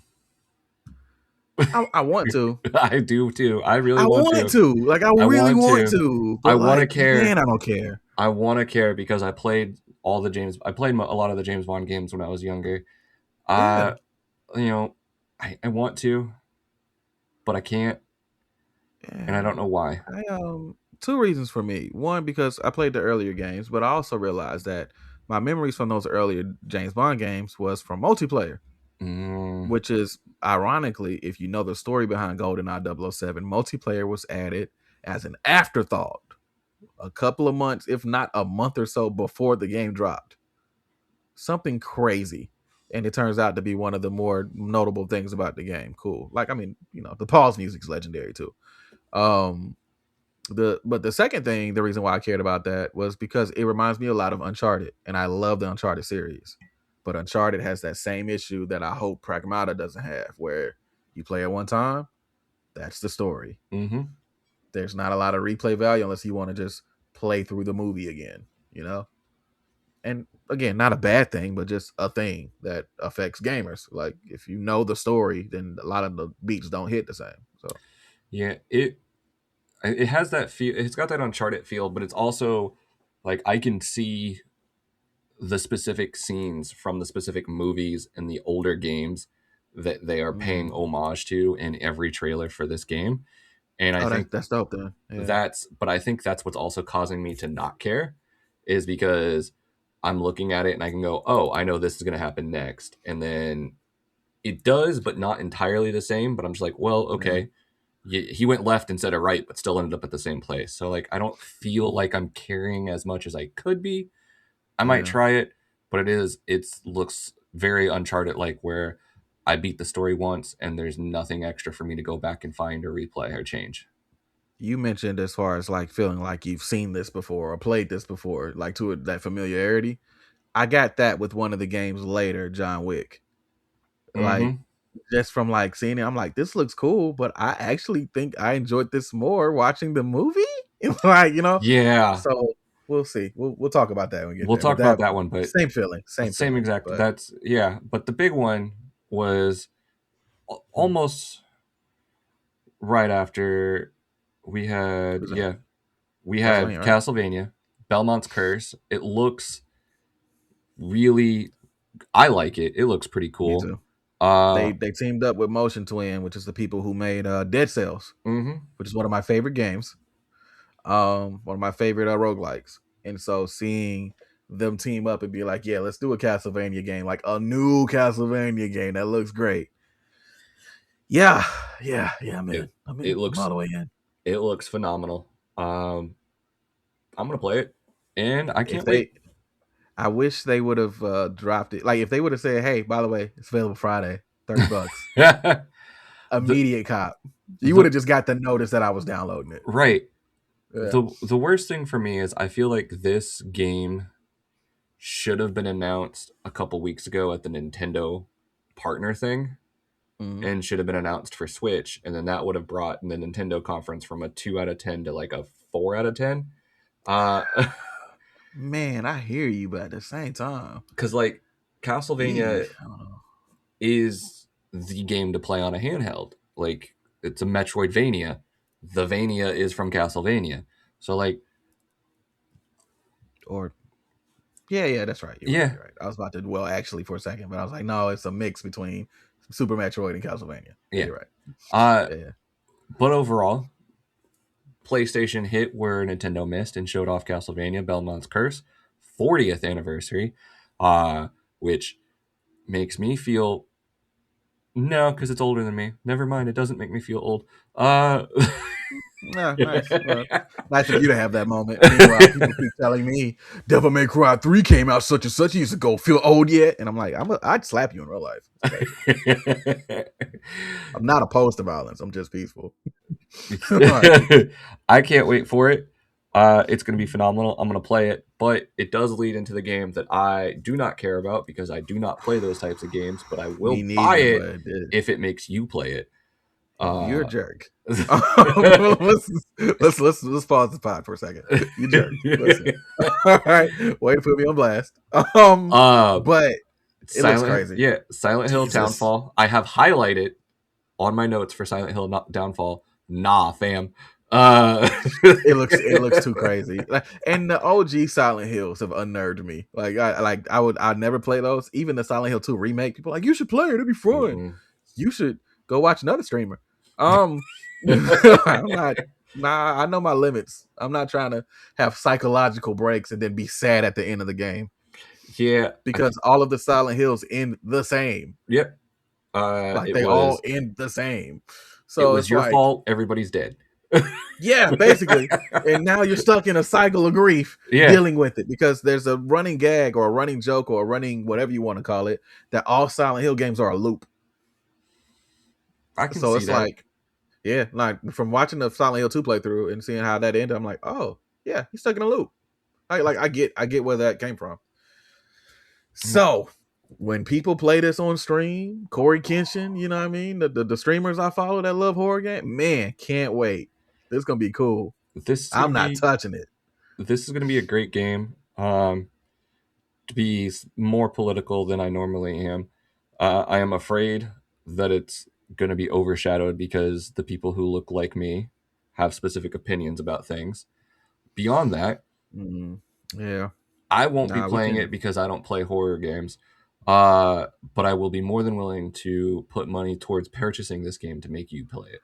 I want to. I do too. I really I want want to. to. Like I I really want want to. to. I But want to like, care. man, I don't care. I want to care because I played I played a lot of the James Bond games when I was younger. Yeah. You know, I want to, but I can't, and I don't know why. Two reasons for me. One, because I played the earlier games, but I also realized that my memories from those earlier James Bond games was from multiplayer. Which is ironically, if you know the story behind GoldenEye 007, multiplayer was added as an afterthought a couple of months, if not a month or so before the game dropped. Something crazy. And it turns out to be one of the more notable things about the game. Cool. Like, I mean, the pause music's legendary too. But the second thing, the reason why I cared about that was because it reminds me a lot of Uncharted, and I love the Uncharted series. But Uncharted has that same issue that I hope Pragmata doesn't have, where you play it one time, that's the story. Mm-hmm. There's not a lot of replay value unless you want to just play through the movie again, And again, not a bad thing, but just a thing that affects gamers. Like if you know the story, then a lot of the beats don't hit the same. So yeah, it has that feel. It's got that Uncharted feel, but it's also like I can see the specific scenes from the specific movies and the older games that they are paying homage to in every trailer for this game. And I think that's dope then. Yeah. but I think that's what's also causing me to not care is because I'm looking at it and I can go, oh, I know this is going to happen next. And then it does, but not entirely the same. But I'm just like, well, okay. He went left instead of right, but still ended up at the same place. So like, I don't feel like I'm caring as much as I could be. I might try it, but it looks very Uncharted like where I beat the story once and there's nothing extra for me to go back and find or replay or change. You mentioned as far as like feeling like you've seen this before or played this before, like that familiarity. I got that with one of the games later, John Wick. Like just from like seeing it, I'm like, this looks cool, but I actually think I enjoyed this more watching the movie. Yeah. So we'll see. We'll talk about that when we get We'll there. talk But about that one, but same feeling, same exact. But That's But the big one was almost right after we had Castlevania, right? Castlevania, Belmont's Curse. It looks really, I like it. It looks pretty Me cool. too. They teamed up with Motion Twin, which is the people who made Dead Cells, which is one of my favorite games. One of my favorite roguelikes. And so seeing them team up and be like, yeah, let's do a Castlevania game, like a new Castlevania game that looks great. Yeah, man. It looks I'm all the way in. It looks phenomenal. I'm gonna play it, and I can't wait. I wish they would have dropped it. Like if they would have said, "Hey, by the way, it's available Friday, $30." Immediate cop. You would have just got the notice that I was downloading it. Right. Yeah. The worst thing for me is I feel like this game should have been announced a couple weeks ago at the Nintendo partner thing, and should have been announced for Switch, and then that would have brought the Nintendo conference from a 2 out of 10 to like a 4 out of 10. Man, I hear you, but at the same time, because like Castlevania is the game to play on a handheld. Like, it's a Metroidvania. The Vania is from Castlevania. So, like, Or yeah, that's right. You're right. yeah, You're right. I was about to actually for a second, but I was like, no, it's a mix between Super Metroid and Castlevania. Yeah, yeah. you're right. Uh, Yeah. but overall, PlayStation hit where Nintendo missed and showed off Castlevania Belmont's Curse 40th anniversary, which makes me feel no, because it's older than me. Never mind, it doesn't make me feel old. Yeah, nice. Well, nice of you to have that moment. Meanwhile, people keep telling me Devil May Cry 3 came out such and such years ago. Feel old yet? And I'm like, I'd slap you in real life. It's crazy. I'm not opposed to violence. I'm just peaceful. Right. I can't wait for it. It's going to be phenomenal. I'm going to play it, but it does lead into the game that I do not care about because I do not play those types of games, but I will Me buy neither, it but if it makes you play it. You're a jerk. Let's pause the pod for a second. You jerk. Listen. All right. Way to put me on blast. But it looks crazy. Yeah, Silent Hill Jesus. Downfall. I have highlighted on my notes for Silent Hill Downfall. Nah, fam. It looks too crazy. And the OG Silent Hills have unnerved me. I'd never play those. Even the Silent Hill 2 remake, people are like, you should play it, it'd be fun. Mm-hmm. You should go watch another streamer. I'm not. Nah, I know my limits. I'm not trying to have psychological breaks and then be sad at the end of the game. Yeah, because all of the Silent Hills end the same. Yep. All end the same. So it was your fault. Everybody's dead. Yeah, basically. And now you're stuck in a cycle of grief dealing with it because there's a running gag or a running joke or a running whatever you want to call it that all Silent Hill games are a loop. I can see that. Like from watching the Silent Hill 2 playthrough and seeing how that ended, I'm like, oh yeah, he's stuck in a loop. I get where that came from. So when people play this on stream, Corey Kenshin, you know what I mean? The streamers I follow that love horror game, man, can't wait. This is gonna be cool. I'm not touching it. This is gonna be a great game. To be more political than I normally am. I am afraid that it's gonna be overshadowed because the people who look like me have specific opinions about things. Beyond that, yeah. I won't be playing it because I don't play horror games. But I will be more than willing to put money towards purchasing this game to make you play it.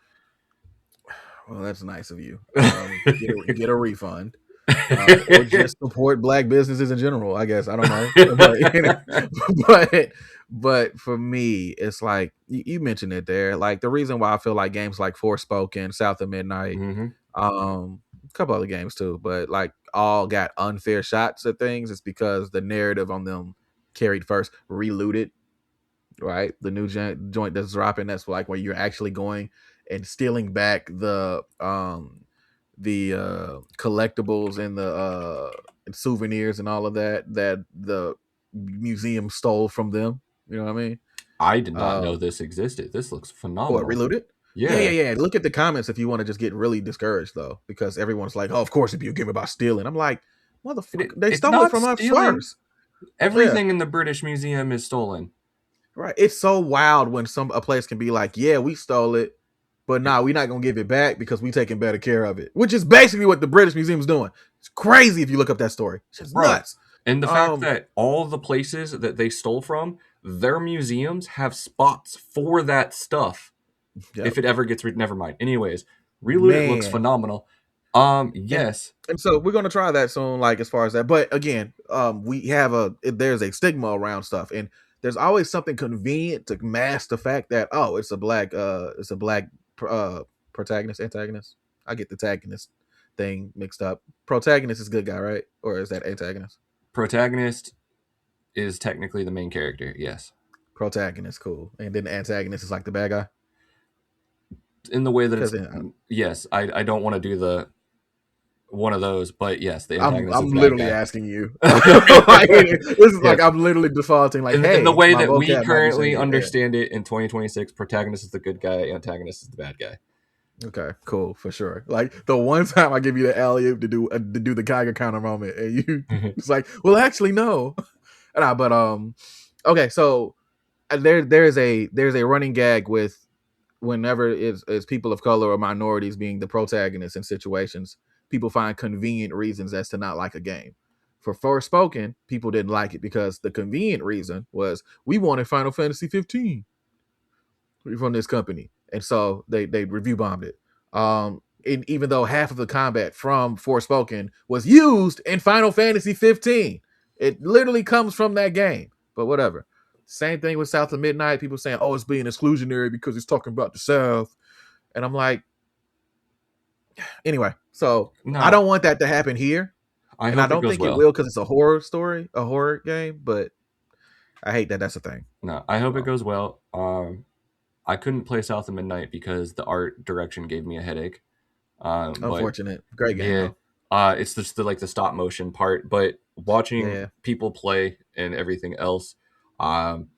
Well, that's nice of you. Get a refund. Or just support black businesses in general, I guess. I don't know. But for me, it's like you mentioned it there. Like the reason why I feel like games like Forspoken, South of Midnight, a couple other games too, but like all got unfair shots at things. It's because the narrative on them carried first. Relooted, right? The new joint that's dropping. That's like where you're actually going and stealing back the collectibles and the souvenirs and all of that the museum stole from them. You know what I mean? I did not know this existed. This looks phenomenal. What, Reloaded? Yeah. Look at the comments if you want to just get really discouraged though, because everyone's like, "Oh, of course, it'd be a game about stealing." I'm like, "Motherfucker, they stole it from us first." Everything in the British Museum is stolen. Right? It's so wild when a place can be like, "Yeah, we stole it, but we're not gonna give it back because we taking better care of it," which is basically what the British Museum is doing. It's crazy if you look up that story. It's just nuts. And the fact that all the places that they stole from, their museums have spots for that stuff. Yep. If it ever gets never mind. Anyways, Reloaded looks phenomenal. Yes. And so we're gonna try that soon, like as far as that. But again, we have there's a stigma around stuff, and there's always something convenient to mask the fact that it's a black protagonist, antagonist. I get the antagonist thing mixed up. Protagonist is good guy, right? Or is that antagonist? Protagonist is technically the main character, yes. Protagonist, cool. And then the antagonist is like the bad guy? In the way that it's... yes, I don't want to do one of those, but yes, the antagonist I'm literally asking you. This is like I'm literally defaulting like, hey. In the way that we currently understand it in 2026, protagonist is the good guy, antagonist is the bad guy. Okay, cool, for sure. Like the one time I give you the alley-oop to do the Geiger counter moment, and you it's like, well, actually, no. Okay, so there's a running gag with whenever it's people of color or minorities being the protagonists in situations, people find convenient reasons as to not like a game. For Forspoken, people didn't like it because the convenient reason was we wanted Final Fantasy 15 from this company, and so they review bombed it. Even though half of the combat from Forspoken was used in Final Fantasy 15, it literally comes from that game. But whatever. Same thing with South of Midnight. People saying, "Oh, it's being exclusionary because it's talking about the South," and I'm like, anyway. So I No, don't want that to happen here, I and I hope it don't goes think it well. will because it's a horror story, a horror game. But I hate that that's a thing. No, I hope it So, goes well. I couldn't play South of Midnight because the art direction gave me a headache. But unfortunate. Great game yeah, though. it's just the stop motion part. But watching Yeah. people play and everything else, um,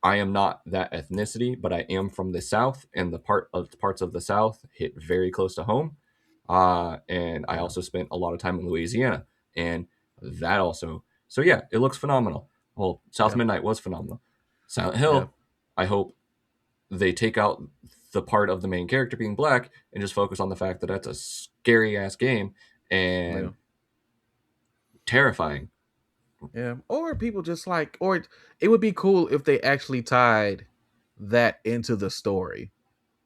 I am not that ethnicity, but I am from the South, and the parts of the South hit very close to home. And I Yeah. also spent a lot of time in Louisiana, and that also. So yeah, it looks phenomenal. Well, South Yeah. Midnight was phenomenal. Silent Yeah. Hill, I hope they take out the part of the main character being black and just focus on the fact that that's a scary ass game Yeah. and terrifying. Yeah. Or people just like, or it would be cool if they actually tied that into the story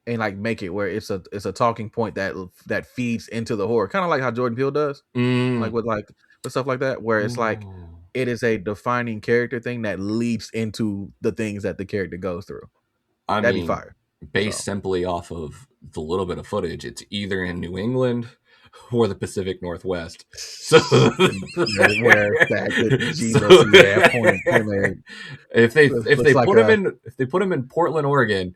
and like make it where it's a talking point that feeds into the horror, kind of like how Jordan Peele does, Mm. like with stuff like that, where it's like Ooh. it is a defining character thing that leaps into the things that the character goes through. I That'd be mean, fire. based So simply off of the little bit of footage, it's either in New England or the Pacific Northwest. So, where that good Jesus, so yeah, point made. if Looks they like put him a in Portland, Oregon.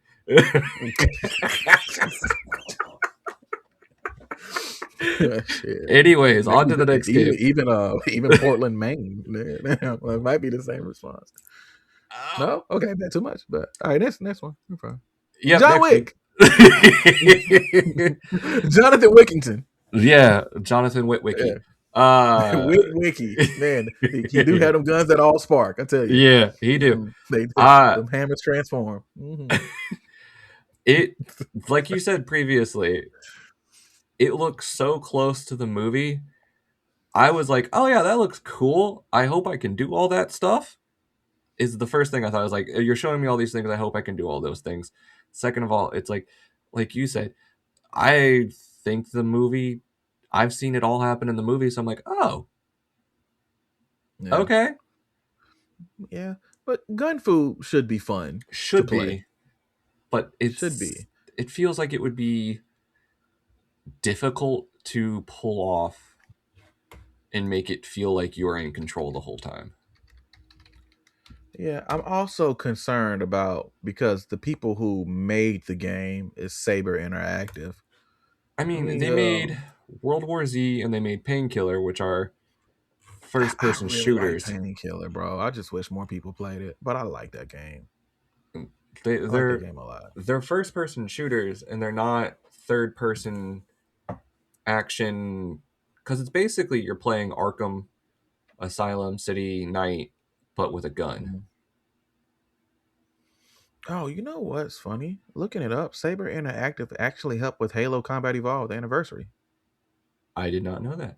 shit. Anyways, on to the next game. Even Portland, Maine. Well, it might be the same response. No, okay, not too much. But all right, next one. No problem. Yep, John next week. Wick, Jonathan Wickington, Yeah, Jonathan Witwicky. yeah, Uh, Wiki, man, he do have them guns that all spark. I tell you, yeah, he do. they Uh, them hammers transform. it like you said previously, it looks so close to the movie. I was like, oh yeah, that looks cool. I hope I can do all that stuff. Is the first thing I thought. I was like, you're showing me all these things. I hope I can do all those things. Second of all, it's like you said, I think the movie, I've seen it all happen in the movie, so I'm like, oh, Yeah, okay, yeah, but gun fu should be fun to should play. be, but Should be. it feels like it would be difficult to pull off and make it feel like you are in control the whole time. Yeah, I'm also concerned about because the people who made the game is Saber Interactive. I I mean, they mean, made World War Z and they made Painkiller, which are first I person really like shooters. Painkiller, bro. I just wish more people played it, but I like that game. They I like that they're game a lot. they're first person shooters and they're not third person action, because it's basically you're playing Arkham Asylum City Night but with a gun. Mhm. Oh, you know what's funny? Looking it up, Saber Interactive actually helped with Halo Combat Evolved Anniversary, I did not know that.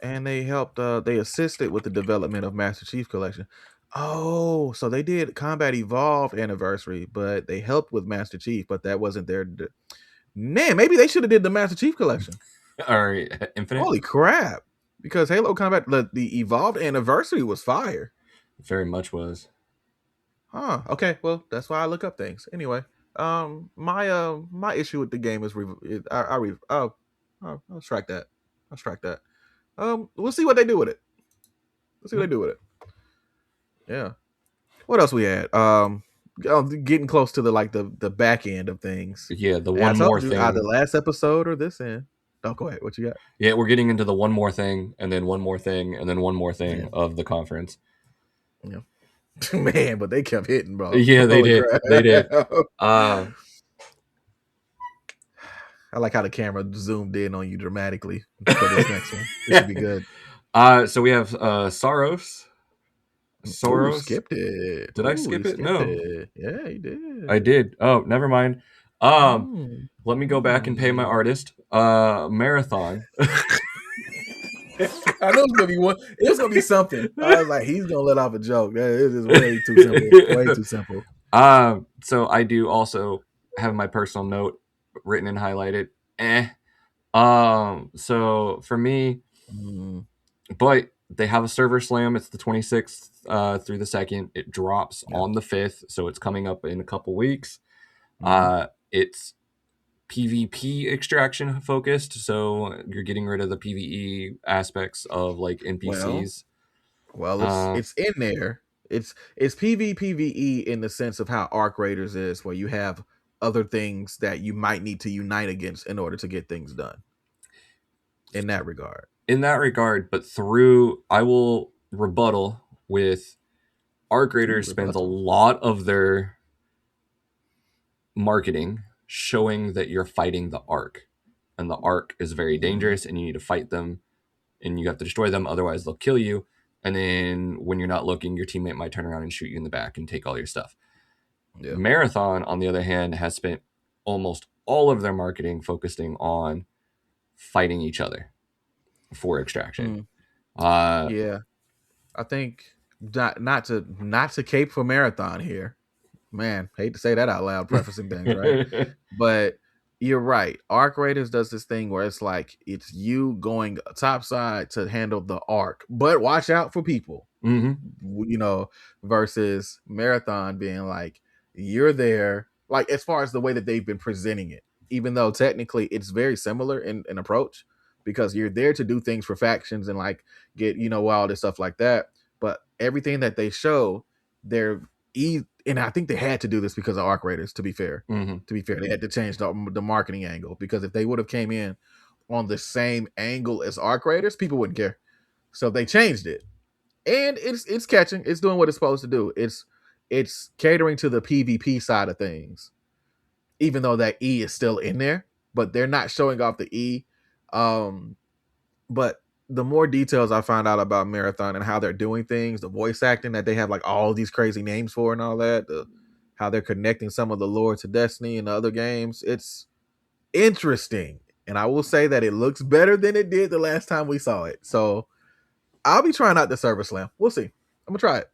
and they helped. They assisted with the development of Master Chief Collection. Oh, so they did Combat Evolved Anniversary, but they helped with Master Chief, but that wasn't their. Man, maybe they should have did the Master Chief Collection. All right, Infinite Holy crap! Because Halo Combat, the Evolved Anniversary was fire. very much was. Huh. Okay. Well, that's why I look up things. Anyway, my issue with the game is I'll strike that. I'll strike that. We'll see what they do with it. We'll see what they do with it. Yeah. What else we had? Getting close to the back end of things. Yeah, the And I one more told you either thing. last episode or this end. Oh, go ahead. What you got? Yeah, we're getting into the one more thing, and then one more thing, and then one more thing Yeah. of the conference. Yeah. Man, but they kept hitting, bro. Yeah, they Holy did. crap. They did. Uh, I like how the camera zoomed in on you dramatically for this next one. This should be good. so we have Saros, Ooh, Soros. skipped it. Did I Ooh, he skip it? skipped No, it. Yeah, he did. I did. Oh, never mind. Um, Mm. Let me go back and pay my Mm. artist. Marathon. I know it's gonna be one. It was gonna be something. I was like, he's gonna let off a joke. That is way too simple. Way too simple. So I do also have my personal note written and highlighted. So for me, Mm, but they have a server slam. It's the 26th through the 2nd. It drops yeah. on the 5th, so it's coming up in a couple weeks. Hmm. It's PvP extraction focused, so you're getting rid of the PvE aspects of like Well, NPCs. it's Uh, it's in there. It's PvPvE in the sense of how Arc Raiders is, where you have other things that you might need to unite against in order to get things done. In that regard. in that regard, but through I will rebuttal with Arc Ooh, Raiders spends a rebuttal. lot of their marketing showing that you're fighting the Arc, and the Arc is very Mm, dangerous, and you need to fight them, and you have to destroy them, otherwise they'll kill you. And then when you're not looking, your teammate might turn around and shoot you in the back and take all your stuff. yeah. Marathon, on the other hand, has spent almost all of their marketing focusing on fighting each other for extraction. Mm, Uh, yeah. I think not to cape for marathon here. Man, hate to say that out loud, prefacing things, right? But you're right. Arc Raiders does this thing where it's like it's you going topside to handle the arc, but watch out for people, mhm, you know, versus Marathon being like you're there, like as far as the way that they've been presenting it, even though technically it's very similar in approach because you're there to do things for factions and like get, all this stuff like that. But everything that they show, they're and I think they had to do this because of Arc Raiders, to be fair. mhm, To be fair, they had to change the marketing angle because if they would have came in on the same angle as Arc Raiders, people wouldn't care. So they changed it, and it's catching. It's doing what it's supposed to do. It's catering to the PvP side of things, even though that E is still in there, but they're not showing off the E. Um, but the more details I find out about Marathon and how they're doing things, the voice acting that they have like all these crazy names for and all that, how they're connecting some of the lore to Destiny and other games, it's interesting. And I will say that it looks better than it did the last time we saw it. So I'll be trying out the Server Slam. We'll see. I'm gonna try it.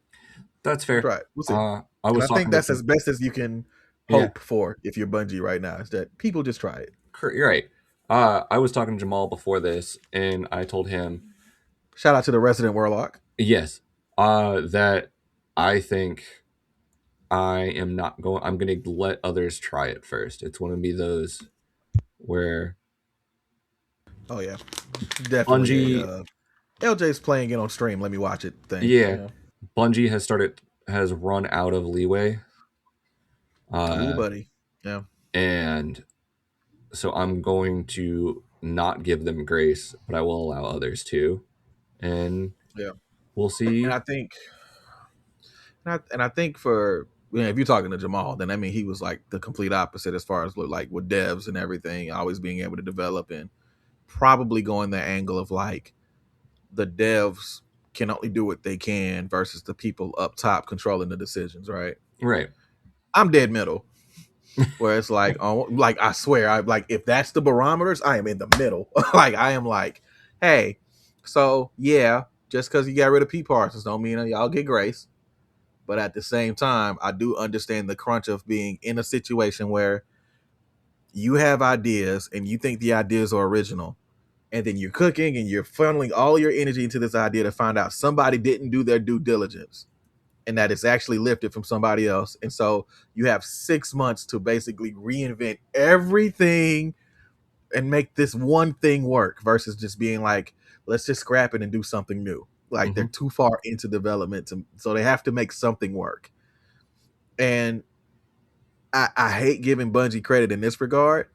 that's I'm gonna fair. try it. We'll see. I And was I think talking to that's as some, best as you can yeah, hope for if you're Bungie right now. Is that people just try it. you're right. I was talking to Jamal before this, and I told him, Shout out to the resident Warlock. yes, that I think I am not going. I'm going to let others try it first. It's going to be those where Oh yeah, definitely a Bungie, LJ's playing it on stream. Let me watch it thing. yeah, Yeah. Bungie has run out of leeway, Ooh, uh, buddy. Yeah. and so I'm going to not give them grace, but I will allow others to, and Yeah. we'll And see. I think for if you're talking to Jamal, then I mean he was like the complete opposite as far as like with devs and everything, always being able to develop and probably going the angle of like the devs can only do what they can versus the people up top controlling the decisions, right? Right. I'm dead middle. Where it's like, oh, like I swear, I like if that's the barometers, I am in the middle. Like I am like, hey, so yeah, just because you got rid of P parcels don't mean y'all get grace. But at the same time, I do understand the crunch of being in a situation where you have ideas and you think the ideas are original, and then you're cooking and you're funneling all your energy into this idea to find out somebody didn't do their due diligence and that it's actually lifted from somebody else. And so you have 6 months to basically reinvent everything and make this one thing work versus just being like, let's just scrap it and do something new. Like they're Hmm. too far into development so they have to make something work. And I hate giving Bungie credit in this regard,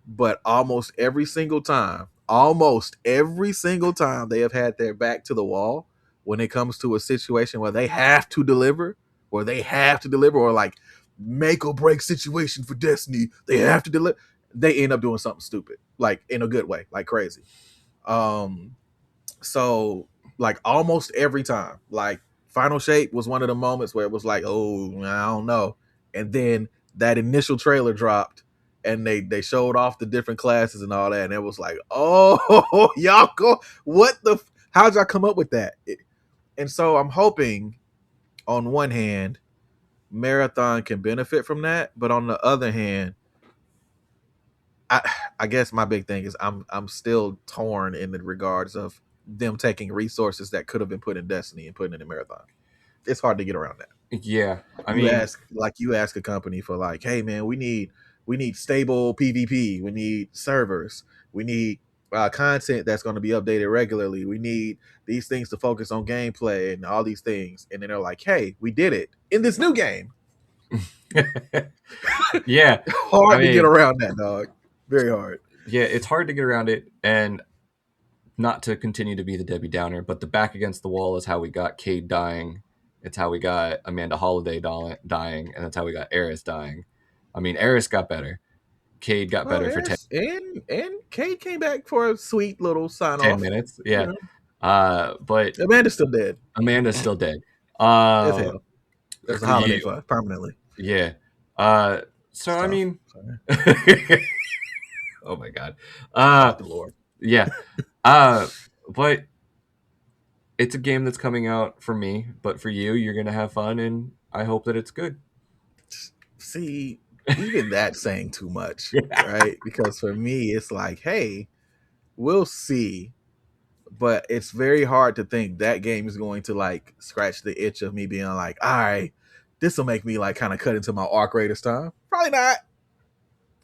but almost every single time they have had their back to the wall when it comes to a situation where they have to deliver, or like make or break situation for Destiny, they have to deliver. They end up doing something stupid, like in a good way, like crazy. So like almost every time, like Final Shape was one of the moments where it was like, oh, I don't know. And then that initial trailer dropped, and they showed off the different classes and all that, and it was like, oh, y'all go, what the? How'd y'all come up with that? And so I'm hoping, on one hand, Marathon can benefit from that, but on the other hand, I guess my big thing is I'm still torn in the regards of them taking resources that could have been put in Destiny and putting it in Marathon. It's hard to get around that. Yeah, I You mean, ask a company for like, hey man, we need stable PvP, we need servers, we need content that's going to be updated regularly, we need these things to focus on gameplay and all these things, and then they're like, hey, we did it in this new game. yeah, I Hard to get mean, around that, dog. Very hard. yeah, it's hard to get around it, and not to continue to be the Debbie Downer, but the back against the wall is how we got Cade dying. It's how we got Amanda Holiday dying, and that's how we got Eris dying. I mean, Eris got better. Cade got Well, better for Eris and Kate came back for a sweet little sign 10 off. minutes. You Yeah. But Amanda's still dead Amanda's still dead. as hell. That's a holiday for permanently. Yeah. So, I mean, oh my God. The Lord. Yeah. But it's a game that's coming out for me, but for you, you're going to have fun, and I hope that it's good. See, even that's saying too much, right? Because for me, it's like, hey, we'll see. But it's very hard to think that game is going to like scratch the itch of me being like, all right, this will make me like kind of cut into my arc raiders time. Probably not.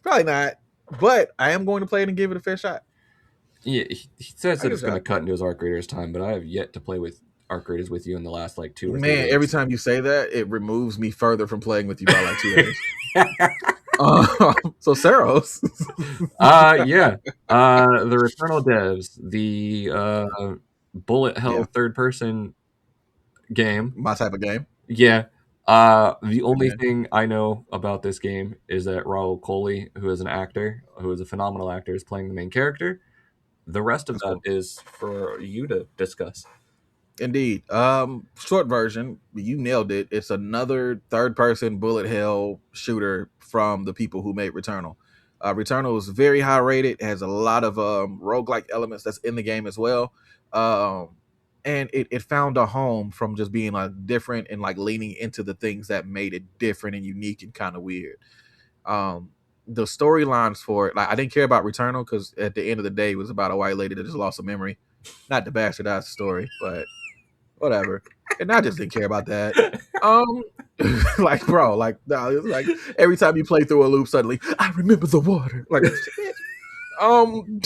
Probably not. But I am going to play it and give it a fair shot. Yeah, he says that Give it's it a going to shot. cut into his arc raiders time, but I have yet to play with arc raiders with you in the last like 2 or 3 Man, every days. time you say that, it removes me further from playing with you by like 2 days. So Saros. Yeah. The Returnal devs, the bullet hell Yeah, third person game. my type of game. Yeah. The only Okay. thing I know about this game is that Raul Coley, who is an actor, who is a phenomenal actor, is playing the main character. The rest of That's that cool. is for you to discuss. Indeed. Short version, you nailed it. It's another third person bullet hell shooter from the people who made Returnal. Returnal is very high rated, has a lot of roguelike elements that's in the game as well. Um, and it found a home from just being like different and like leaning into the things that made it different and unique and kind of weird. Um, the storylines for it, like I didn't care about Returnal because at the end of the day, it was about a white lady that just lost a memory. Not to bastardize the story, but whatever. And I just didn't care about that. Um, like bro, like no, it's like every time you play through a loop, suddenly I remember the water. Like, shit. um,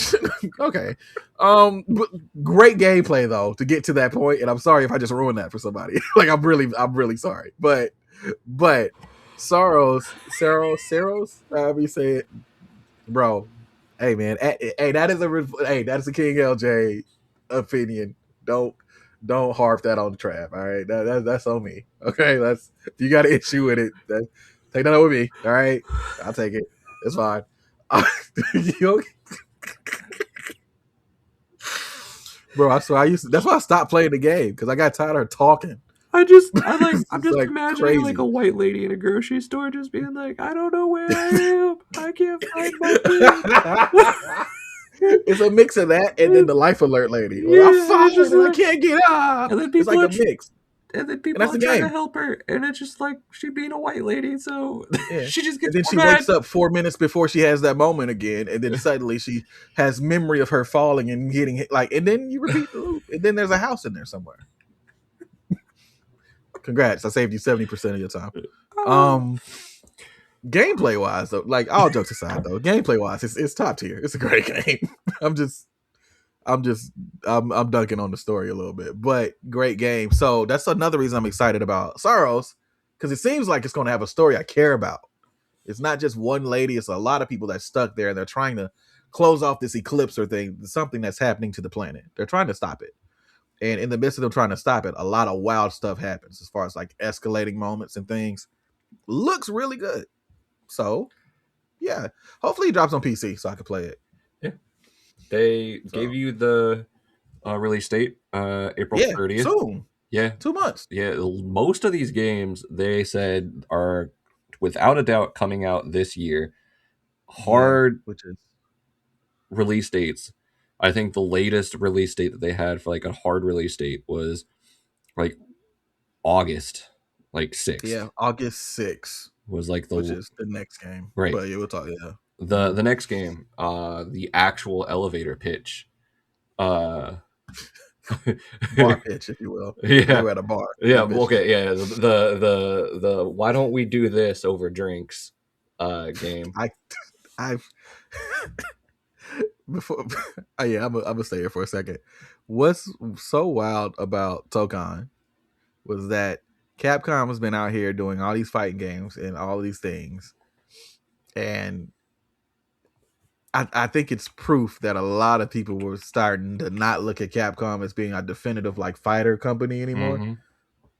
okay. But great gameplay though to get to that point, and I'm sorry if I just ruined that for somebody. Like, I'm really sorry, but Saros, however you say it, bro. Hey man, hey, that is a King LJ opinion. Don't harp that on the trap. All right, that's on me. Okay, that's if you got an issue with it, take that up with me. All right, I'll take it. It's fine. You- bro, I swear that's why I stopped playing the game because I got tired of her talking. I'm It's just like imagining like crazy. a white lady in a grocery store just being like, I don't know where I am. I can't find my key. It's a mix of that and then the life alert lady. Like, I'm Yeah, and it's just falling and I like, can't get up. and then It's like a mix, and people that's are the trying to game. help her, and it's just like she being a white lady, so Yeah. she just And gets then more she mad. wakes up 4 minutes before she has that moment again, and then suddenly she has memory of her falling and getting hit. Like, and then you repeat the loop, and then there's a house in there somewhere. Congrats, I saved you 70% of your time. Oh, Um, gameplay wise, though, like all jokes aside, though, gameplay wise, it's top tier. It's a great game. I'm just I'm just I'm dunking on the story a little bit, but great game. So that's another reason I'm excited about Sorrows because it seems like it's going to have a story I care about. It's not just one lady; it's a lot of people that's stuck there and they're trying to close off this eclipse or thing, something that's happening to the planet. They're trying to stop it, and in the midst of them trying to stop it, a lot of wild stuff happens as far as like escalating moments and things. Looks really good. So yeah, hopefully it drops on PC so I can play it. yeah. They gave So you the release date, April yeah, 30th. soon. Yeah. 2 months. Yeah. Most of these games they said are without a doubt coming out this year. Yeah, Hard which is release dates. I think the latest release date that they had for like a hard release date was like August, like yeah 6th August 6th, was like which the is the next game. right. But yeah, we'll talk. Yeah, The next game, the actual elevator pitch. Uh bar pitch, if you will. They yeah. were at a bar. Yeah, They pitched it. okay, yeah. The why don't we do this over drinks game. I I've before. Yeah, I'm gonna stay here for a second. What's so wild about Tokon was that Capcom has been out here doing all these fighting games and all these things, and I think it's proof that a lot of people were starting to not look at Capcom as being a definitive like fighter company anymore, Mm-hmm.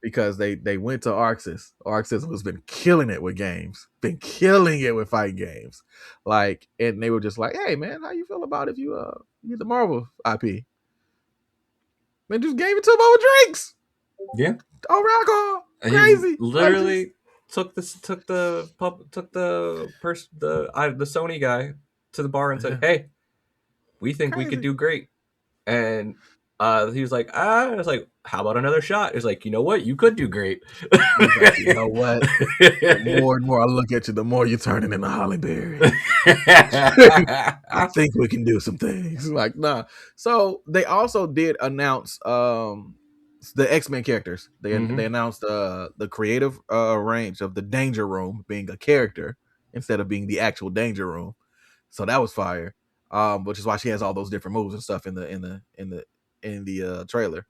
because they went to Arxis. Arxis has been killing it with games, been killing it with fighting games, like, and they were just like, hey man, how you feel about if you get the Marvel IP? Man, just gave it to him over drinks. Yeah. Over alcohol. He Crazy. Like, just literally took the Sony guy to the bar and said, yeah, "Hey, we think we could crazy. do great." And he was like, I was like, how about another shot? He's like, you know what? You could do great. He's like, you know what? The more and more I look at you, the more you're turning into Holly Berry. I think we can do some things. Like, nah. So they also did announce the X-Men characters. They announced the creative range of the Danger Room being a character instead of being the actual Danger Room. So that was fire. Which is why she has all those different moves and stuff in the trailer.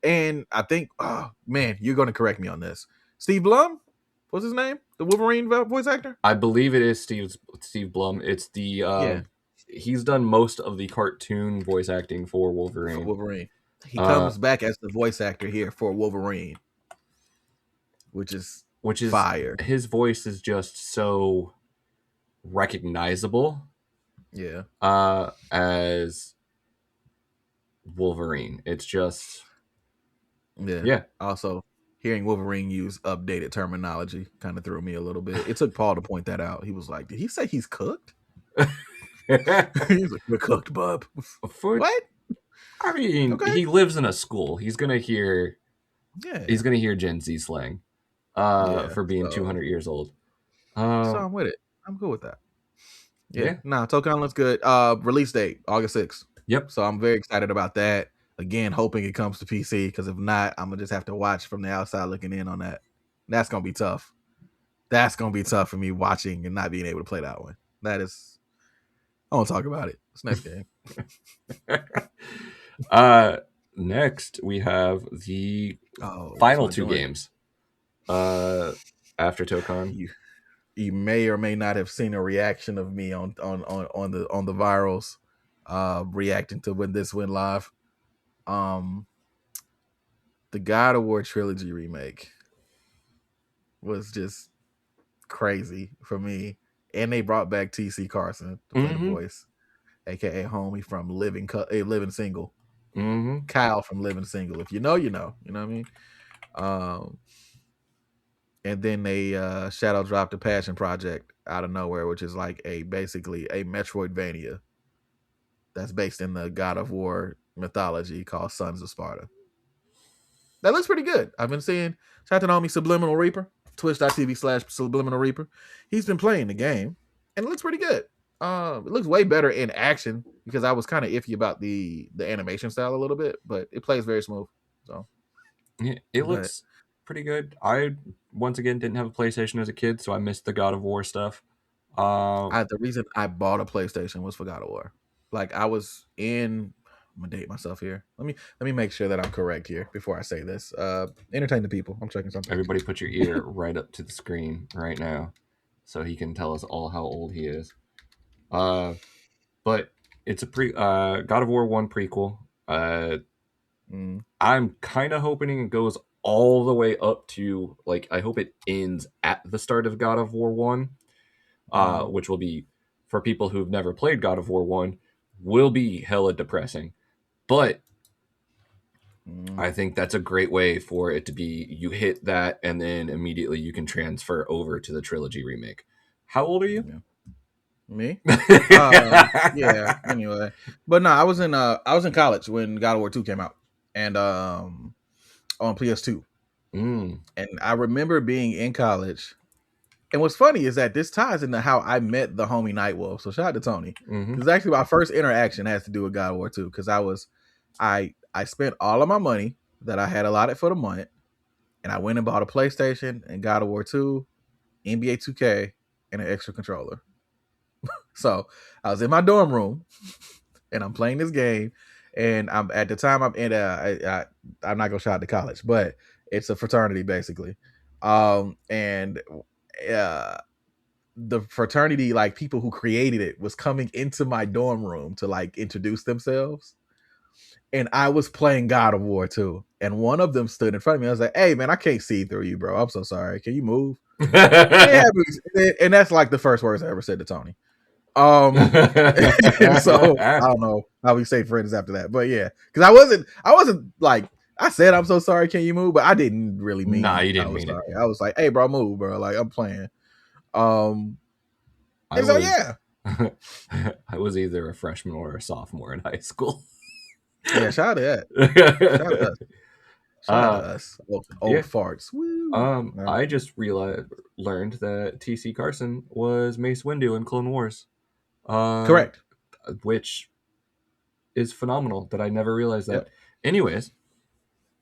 And I think, oh man, you're gonna correct me on this. Steve Blum, what's his name? The Wolverine voice actor? I believe it is Steve Blum. It's the Yeah, he's done most of the cartoon voice acting for for Wolverine. Wolverine. He Uh, comes back as the voice actor here for Wolverine, which is which is fire. his voice is just so recognizable Yeah, as Wolverine. It's just yeah. yeah. Also, hearing Wolverine use updated terminology kind of threw me a little bit. It took Paul to point that out. He was like, "Did he say he's cooked?" He's like, "We're cooked, bub." For What? I mean, Okay. he lives in a school. He's gonna hear Yeah. Gen Z slang Yeah. for being So, 200 years old. so I'm with it. I'm good with that. Yeah. Yeah. Nah, Tokan looks good. Release date, August 6th. Yep. So I'm very excited about that. Again, hoping it comes to PC, because if not, I'm gonna just have to watch from the outside looking in on that. That's gonna be tough. That's gonna be tough for me watching and not being able to play that one. That is, I won't talk about it. It's next game. uh Next we have the Oh, that's final my two joint. games after Tokan. You may or may not have seen a reaction of me on the virals, reacting to when this went live. Um, the God of War trilogy remake was just crazy for me, and they brought back TC Carson to play the Mm-hmm. voice, aka Homie from Living Single, Mm-hmm. Kyle from Living Single. If you know, you know. You know what I mean? Um, and then they shadow dropped the Passion Project out of nowhere, which is like basically a Metroidvania that's based in the God of War mythology called Sons of Sparta. That looks pretty good. I've been seeing, shout out to homie Subliminal Reaper, twitch.tv/Subliminal Reaper. He's been playing the game, and it looks pretty good. It looks way better in action, because I was kind of iffy about the animation style a little bit, but it plays very smooth. So, Yeah, it but looks pretty good. I once again didn't have a PlayStation as a kid, so I missed the God of War stuff. the reason I bought a PlayStation was for God of War. Like, I was in. I'm gonna date myself here. Let me make sure that I'm correct here before I say this. Entertain the people. I'm checking something. Everybody put your ear right up to the screen right now so he can tell us all how old he is. But it's a God of War 1 prequel. I'm kind of hoping it goes all the way up to, like, I hope it ends at the start of God of War 1, which will be, for people who've never played God of War 1, will be hella depressing. But I think that's a great way for it to be. You hit that, and then immediately you can transfer over to the trilogy remake. How old are you? Yeah. Me? Yeah. Anyway, but no, I was in college when God of War 2 came out, and on PS2, Mm, and I remember being in college. And what's funny is that this ties into how I met the homie Nightwolf. So shout out to Tony, mm-hmm. because actually my first interaction has to do with God of War 2, because I spent all of my money that I had allotted for the month, and I went and bought a PlayStation and God of War 2, NBA 2K, and an extra controller. So I was in my dorm room and I'm playing this game, and I'm at the time I'm in I'm not gonna shout out to college, but it's a fraternity basically. And uh the fraternity, like people who created it, was coming into my dorm room to like introduce themselves, and I was playing God of War 2, and one of them stood in front of me. I was like, "Hey man, I can't see through you, bro. I'm so sorry. Can you move?" And that's like the first words I ever said to Tony. And so I don't know how we say friends after that, but yeah, because I wasn't like, I said I'm so sorry, can you move? But I didn't really Nah, mean you I didn't was mean it. sorry. I was like, hey bro, move, bro. Like I'm playing. Um, I and so was, yeah, I was either a freshman or a sophomore in high school. yeah. Shout out to that. Shout out to us. Shout out to uh, us. Old yeah. farts. Woo. Yeah. I just learned that TC Carson was Mace Windu in Clone Wars. Uh, Correct. which is phenomenal that I never realized that. Yep. Anyways,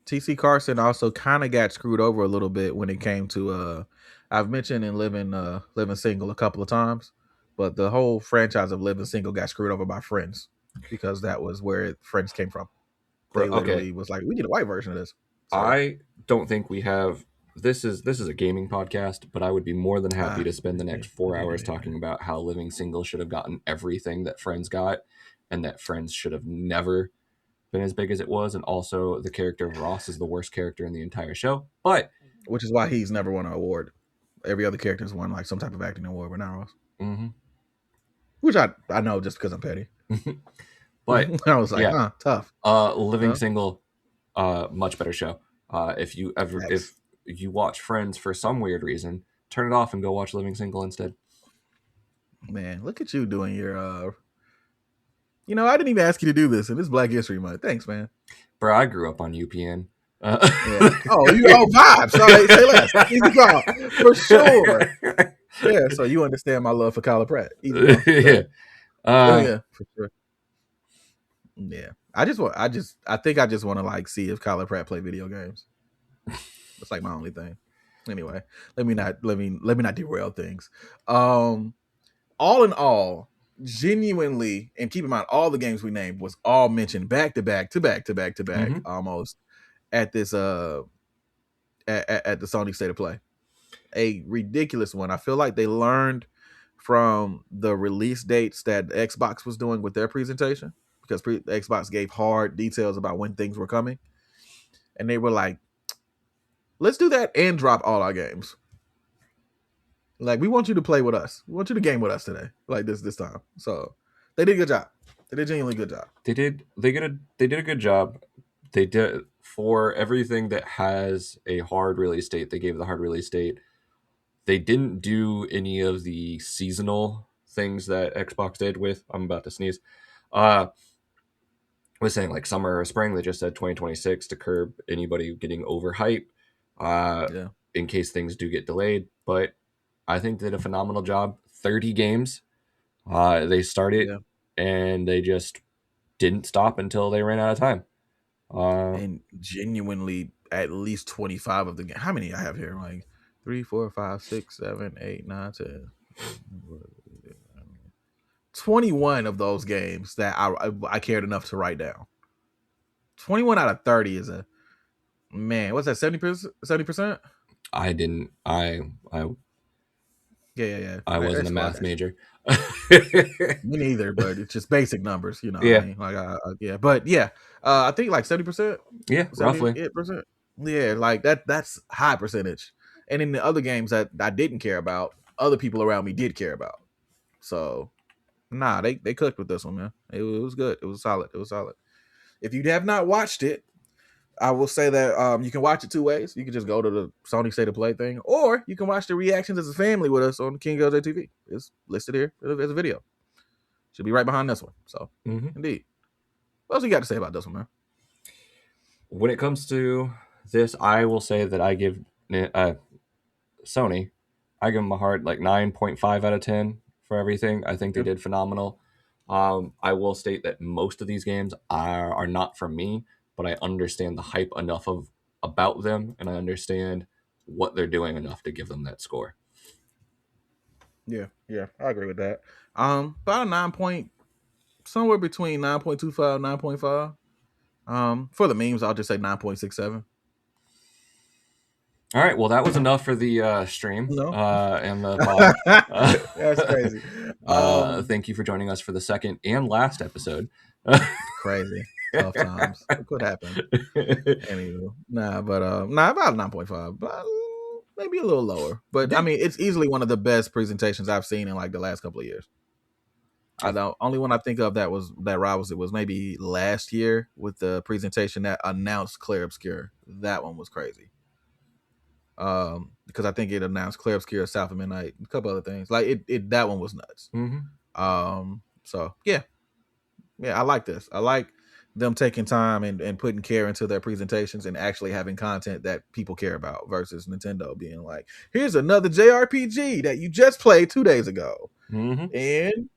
TC Carson also kind of got screwed over a little bit when it came to I've mentioned in Living Single a couple of times, but the whole franchise of Living Single got screwed over by Friends, because that was where Friends came from. They okay, literally was like, we need a white version of this. So I don't think we have. This is a gaming podcast, but I would be more than happy to spend the next 4 hours talking about how Living Single should have gotten everything that Friends got, and that Friends should have never been as big as it was, and also the character of Ross is the worst character in the entire show. But which is why he's never won an award. Every other character's won like some type of acting award, but not Ross. mm-hmm. Which I know just because I'm petty. But I was like, yeah, tough. Living Single, much better show. If you watch Friends for some weird reason, turn it off and go watch Living Single instead. Man, look at you doing your I didn't even ask you to do this, and it's Black History Month. Thanks, man. Bro, I grew up on UPN. Yeah. Vibes. Sorry, say less. Easy call. For sure. Yeah, so you understand my love for Kyla Pratt. Easy call. Yeah. Yeah, for sure. Yeah. I think I just want to like see if Kyla Pratt play video games. That's like my only thing. Anyway, let me not derail things. All in all, genuinely, and keep in mind, all the games we named was all mentioned back to back to back to back to back, Mhm. almost at this at the Sony State of Play. A ridiculous one. I feel like they learned from the release dates that Xbox was doing with their presentation, because Xbox gave hard details about when things were coming, and they were like, let's do that and drop all our games. Like, we want you to play with us. We want you to game with us today, like this time. So they did a good job. They did a genuinely good job. They did a good job. They did for everything that has a hard release date. They gave the hard release date. They didn't do any of the seasonal things that Xbox did with. I'm about to sneeze. Was saying like summer or spring. They just said 2026 to curb anybody getting overhyped. Yeah. In case things do get delayed. But I think they did a phenomenal job. 30 games. They started Yeah. and they just didn't stop until they ran out of time. And genuinely, at least 25 of the game. How many I have here? Like 3, 4, 5, 6, 7, 8, 9, 10. 21 of those games that I cared enough to write down. 21 out of 30 is a, man, what's that, 70%? 70%? I didn't. Yeah. I wasn't That's a why I math got you. major. Me neither, but it's just basic numbers, you know what I Yeah. mean? Like, yeah, but yeah, I think like 70%, Yeah, roughly. 78%. Yeah, like that's high percentage. And in the other games that I didn't care about, other people around me did care about. So, nah, they cooked with this one, man. It was good. It was solid. It was solid. If you have not watched it, I will say that you can watch it two ways. You can just go to the Sony State of Play thing, or you can watch the reactions as a family with us on King LJ TV. It's listed here as a video. Should be right behind this one. So, indeed. What else you got to say about this one, man? When it comes to this, I will say that I give Sony, I give them a hard like 9.5 out of 10 for everything. I think they Yeah. did phenomenal. I will state that most of these games are not for me, but I understand the hype enough of about them, and I understand what they're doing enough to give them that score. Yeah, I agree with that. About a 9 point, somewhere between 9.25, 9.5. For the memes, I'll just say 9.67. All right, well, that was enough for the stream No, and the pod. that's crazy. Thank you for joining us for the second and last episode. Crazy, tough times. Look what happened. Anywho, about 9.5, but maybe a little lower. But I mean, it's easily one of the best presentations I've seen in like the last couple of years. I don't. Only one I think of that was maybe last year with the presentation that announced Clair Obscur. That one was crazy. Because I think it announced Clair Obscur, South of Midnight, a couple other things. Like it that one was nuts. So yeah, I like this. I like them taking time and putting care into their presentations and actually having content that people care about versus Nintendo being like, here's another JRPG that you just played 2 days ago. And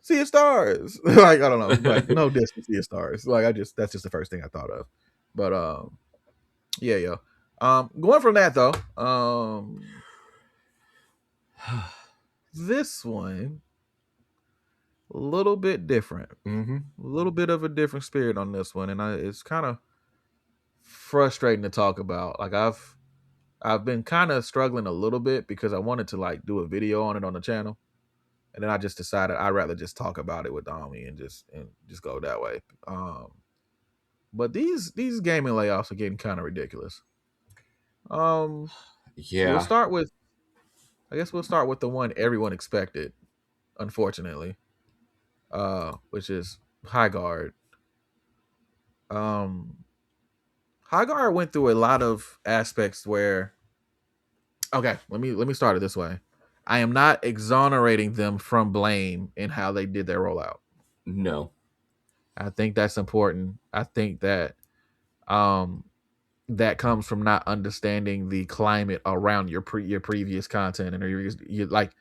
Sea of Stars. Like, I don't know. Like, no diss to Sea of Stars. Like, that's just the first thing I thought of. But yeah. Going from that though, this one a little bit different. A little bit of a different spirit on this one, and it's kind of frustrating to talk about. Like I've been kind of struggling a little bit because I wanted to like do a video on it on the channel, and then I just decided I'd rather just talk about it with Domi and just go that way. But these gaming layoffs are getting kind of ridiculous. Yeah. We'll start with the one everyone expected, unfortunately, which is High Guard. High Guard went through a lot of aspects where, okay, let me start it this way. I am not exonerating them from blame in how they did their rollout. No. I think that's important. I think that that comes from not understanding the climate around your previous content and your like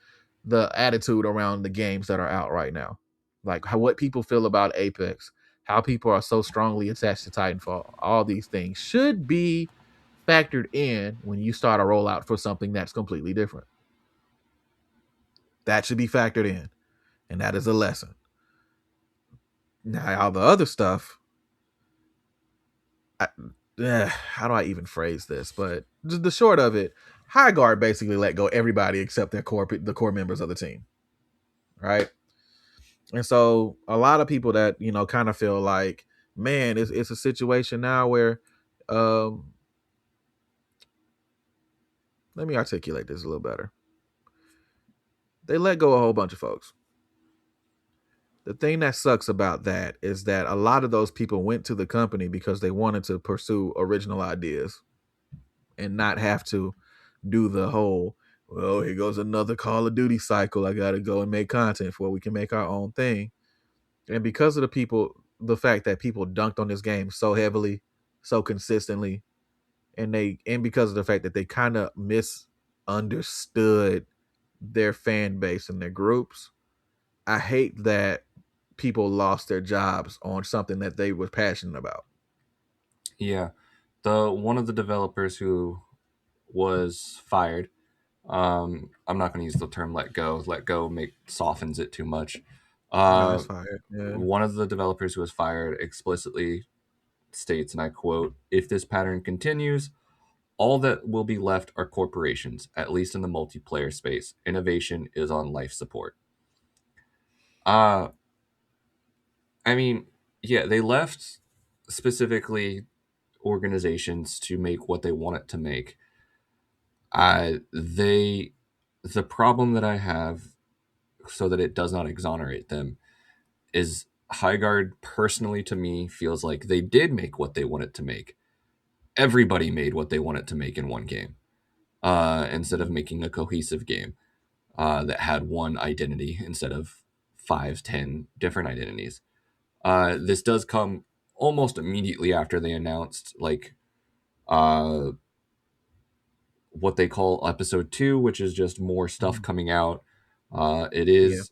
the attitude around the games that are out right now, like what people feel about Apex, how people are so strongly attached to Titanfall. All these things should be factored in when you start a rollout for something that's completely different. That should be factored in, and that is a lesson. Now, all the other stuff, how do I even phrase this? But the short of it, High Guard basically let go everybody except the core members of the team, right? And so a lot of people that kind of feel like, man, it's a situation now where, let me articulate this a little better. They let go a whole bunch of folks. The thing that sucks about that is that a lot of those people went to the company because they wanted to pursue original ideas and not have to do the whole, well, here goes another Call of Duty cycle. I got to go and make content for we can make our own thing. And because of the fact that people dunked on this game so heavily, so consistently, and because of the fact that they kind of misunderstood their fan base and their groups, I hate that people lost their jobs on something that they were passionate about. Yeah. One of the developers who was fired, I'm not going to use the term let go. Let go softens it too much. That's fired. Yeah. One of the developers who was fired explicitly states, and I quote, "If this pattern continues, all that will be left are corporations, at least in the multiplayer space. Innovation is on life support." I mean, yeah, they left specifically organizations to make what they want it to make. The problem that I have, so that it does not exonerate them, is Highguard personally to me feels like they did make what they wanted to make. everybody made what they wanted to make in one game, instead of making a cohesive game that had one identity instead of 5, 10 different identities. This does come almost immediately after they announced like uh, what they call episode 2, which is just more stuff Mhm. coming out. It Yeah, is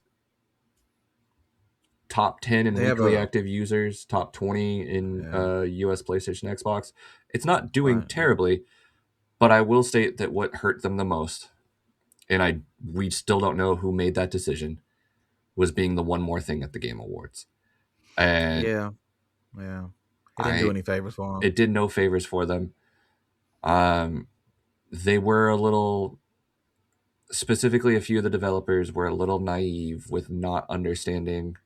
top 10 in they have weekly a active users, top 20 in yeah, US PlayStation, Xbox. It's not doing right, yeah, terribly, but I will state that what hurt them the most, and we still don't know who made that decision, was being the one more thing at the Game Awards. And yeah, yeah. It didn't do I any favors for them. it did no favors for them. Um, they were a little, specifically a few of the developers were a little naive with not understanding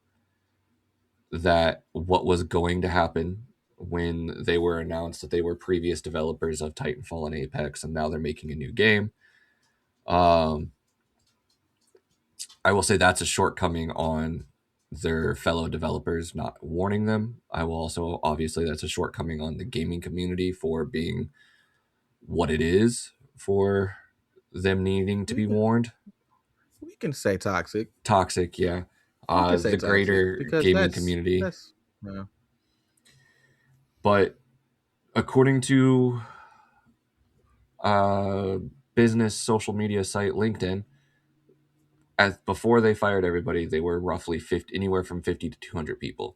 that what was going to happen when they were announced that they were previous developers of Titanfall and Apex, and now they're making a new game. Um, I will say that's a shortcoming on their fellow developers not warning them. I will also, obviously, that's a shortcoming on the gaming community for being what it is, for them needing to We be can warned. we can say toxic. Toxic, yeah. We can say The toxic greater because gaming community. that's yeah, But according to uh, business social media site LinkedIn, as before they fired everybody, they were roughly 50, anywhere from 50 to 200 people,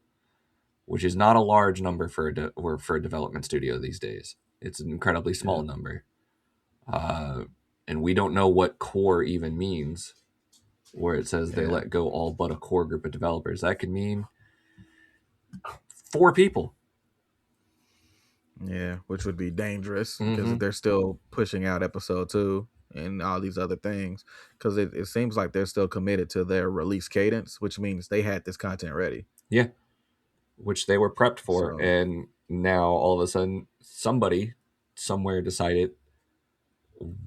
which is not a large number for or for a development studio these days. It's an incredibly yeah, small number, uh, and we don't know what core even means. Where it says they yeah, let go all but a core group of developers, that could mean 4 people. yeah. Which would be dangerous because Mm-hmm. if they're still pushing out episode 2 and all these other things, because it seems like they're still committed to their release cadence, which means they had this content ready. Yeah, which they were prepped for, So and now all of a sudden somebody somewhere decided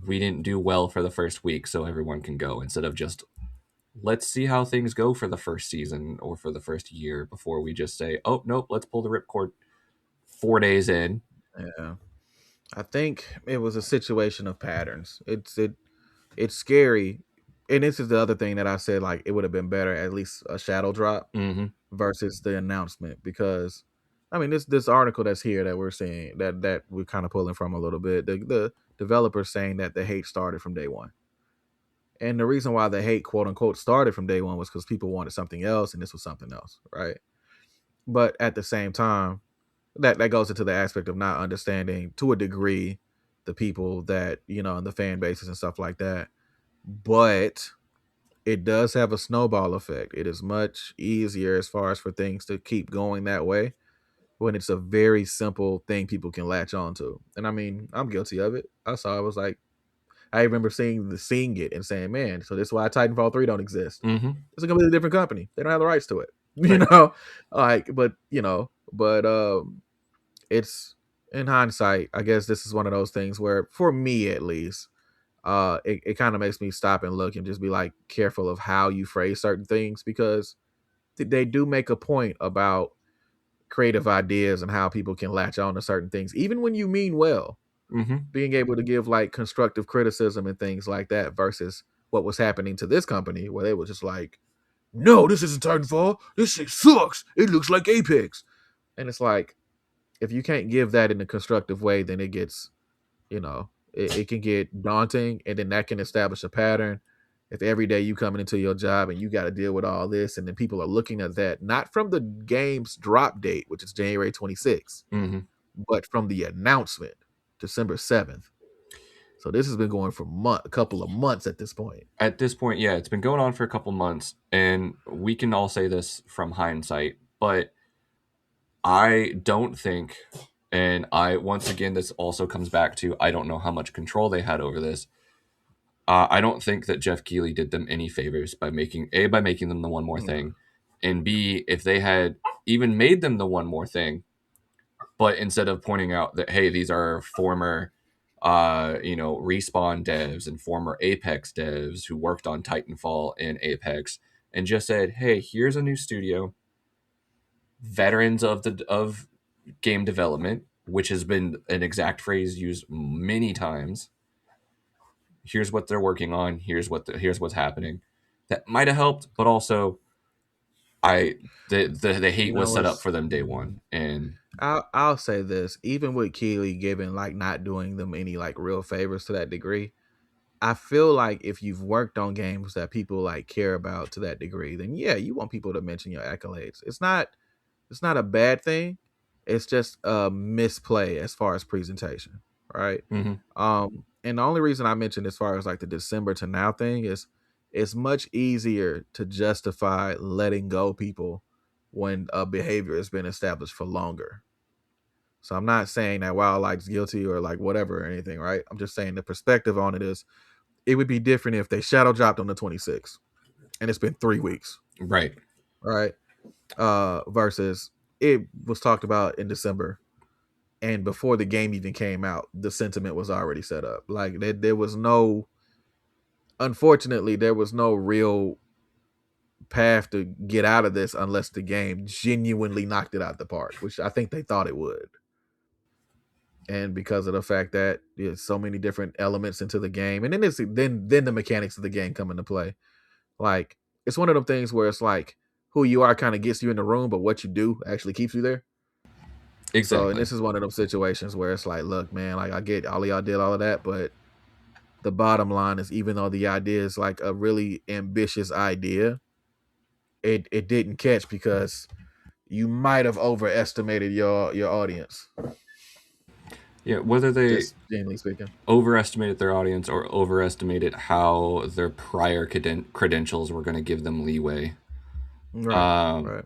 we didn't do well for the first week, so everyone can go, instead of just let's see how things go for the first season or for the first year before we just say, oh nope, let's pull the ripcord 4 days in. yeah, I think it was a situation of patterns. It's scary, and this is the other thing that I said. Like it would have been better at least a shadow drop Mm-hmm. versus the announcement because I mean this article that's here that we're seeing that we're kind of pulling from a little bit. The developers saying that the hate started from day one. And the reason why the hate quote unquote started from day one was because people wanted something else and this was something else, right? But at the same time, that goes into the aspect of not understanding to a degree the people that, and the fan bases and stuff like that. But it does have a snowball effect. It is much easier as far as for things to keep going that way when it's a very simple thing people can latch on to. And I mean, I'm guilty of it. I saw I was like, I remember seeing it and saying, "Man, so this is why Titanfall 3 don't exist. Mm-hmm. It's a completely different company. They don't have the rights to it." You Right. know? Like, but it's in hindsight, I guess this is one of those things where for me at least, it kind of makes me stop and look and just be like careful of how you phrase certain things because they do make a point about creative ideas and how people can latch on to certain things, even when you mean well, Mm-hmm. being able to give like constructive criticism and things like that versus what was happening to this company where they were just like, no, this isn't Titanfall. This shit sucks. It looks like Apex. And it's like, if you can't give that in a constructive way, then it gets, it can get daunting and then that can establish a pattern. If every day you coming into your job and you got to deal with all this and then people are looking at that, not from the game's drop date, which is January 26th, Mm-hmm. but from the announcement, December 7th. So this has been going for a couple of months at this point. At this point, yeah, it's been going on for a couple months, and we can all say this from hindsight, but I don't think, and I once again, this also comes back to I don't know how much control they had over this. I don't think that Jeff Keighley did them any favors by making them the one more Mm. thing, and B, if they had even made them the one more thing, but instead of pointing out that hey, these are former, Respawn devs and former Apex devs who worked on Titanfall and Apex, and just said, hey, here's a new studio, veterans of game development. which has been an exact phrase used many times. Here's what they're working on. Here's what's happening. That might have helped, but also the hate You was know, set up it's for them day one, and I'll say this, even with Keeley giving like not doing them any like real favors to that degree, I feel like if you've worked on games that people like care about to that degree, then yeah, you want people to mention your accolades. It's not a bad thing. It's just a misplay as far as presentation, right? mhm, And the only reason I mentioned as far as like the December to now thing is it's much easier to justify letting go people when a behavior has been established for longer. So I'm not saying that Wildlight's guilty or like whatever or anything, right? I'm just saying the perspective on it is it would be different if they shadow dropped on the 26th and it's been 3 weeks, right. right? Versus it was talked about in December, and before the game even came out, the sentiment was already set up. Like there was no, unfortunately, there was no real path to get out of this unless the game genuinely knocked it out the park, which I think they thought it would. And because of the fact that there's so many different elements into the game, and then the mechanics of the game come into play. Like it's one of them things where it's like who you are kind of gets you in the room, but what you do actually keeps you there. So, and Exactly. this is one of those situations where it's like, look, man, like I get all of y'all did all of that, but the bottom line is, even though the idea is like a really ambitious idea, it didn't catch because you might have overestimated your audience. Yeah, whether they Just generally speaking. overestimated their audience or overestimated how their prior credentials were going to give them leeway. Right. Um, Right.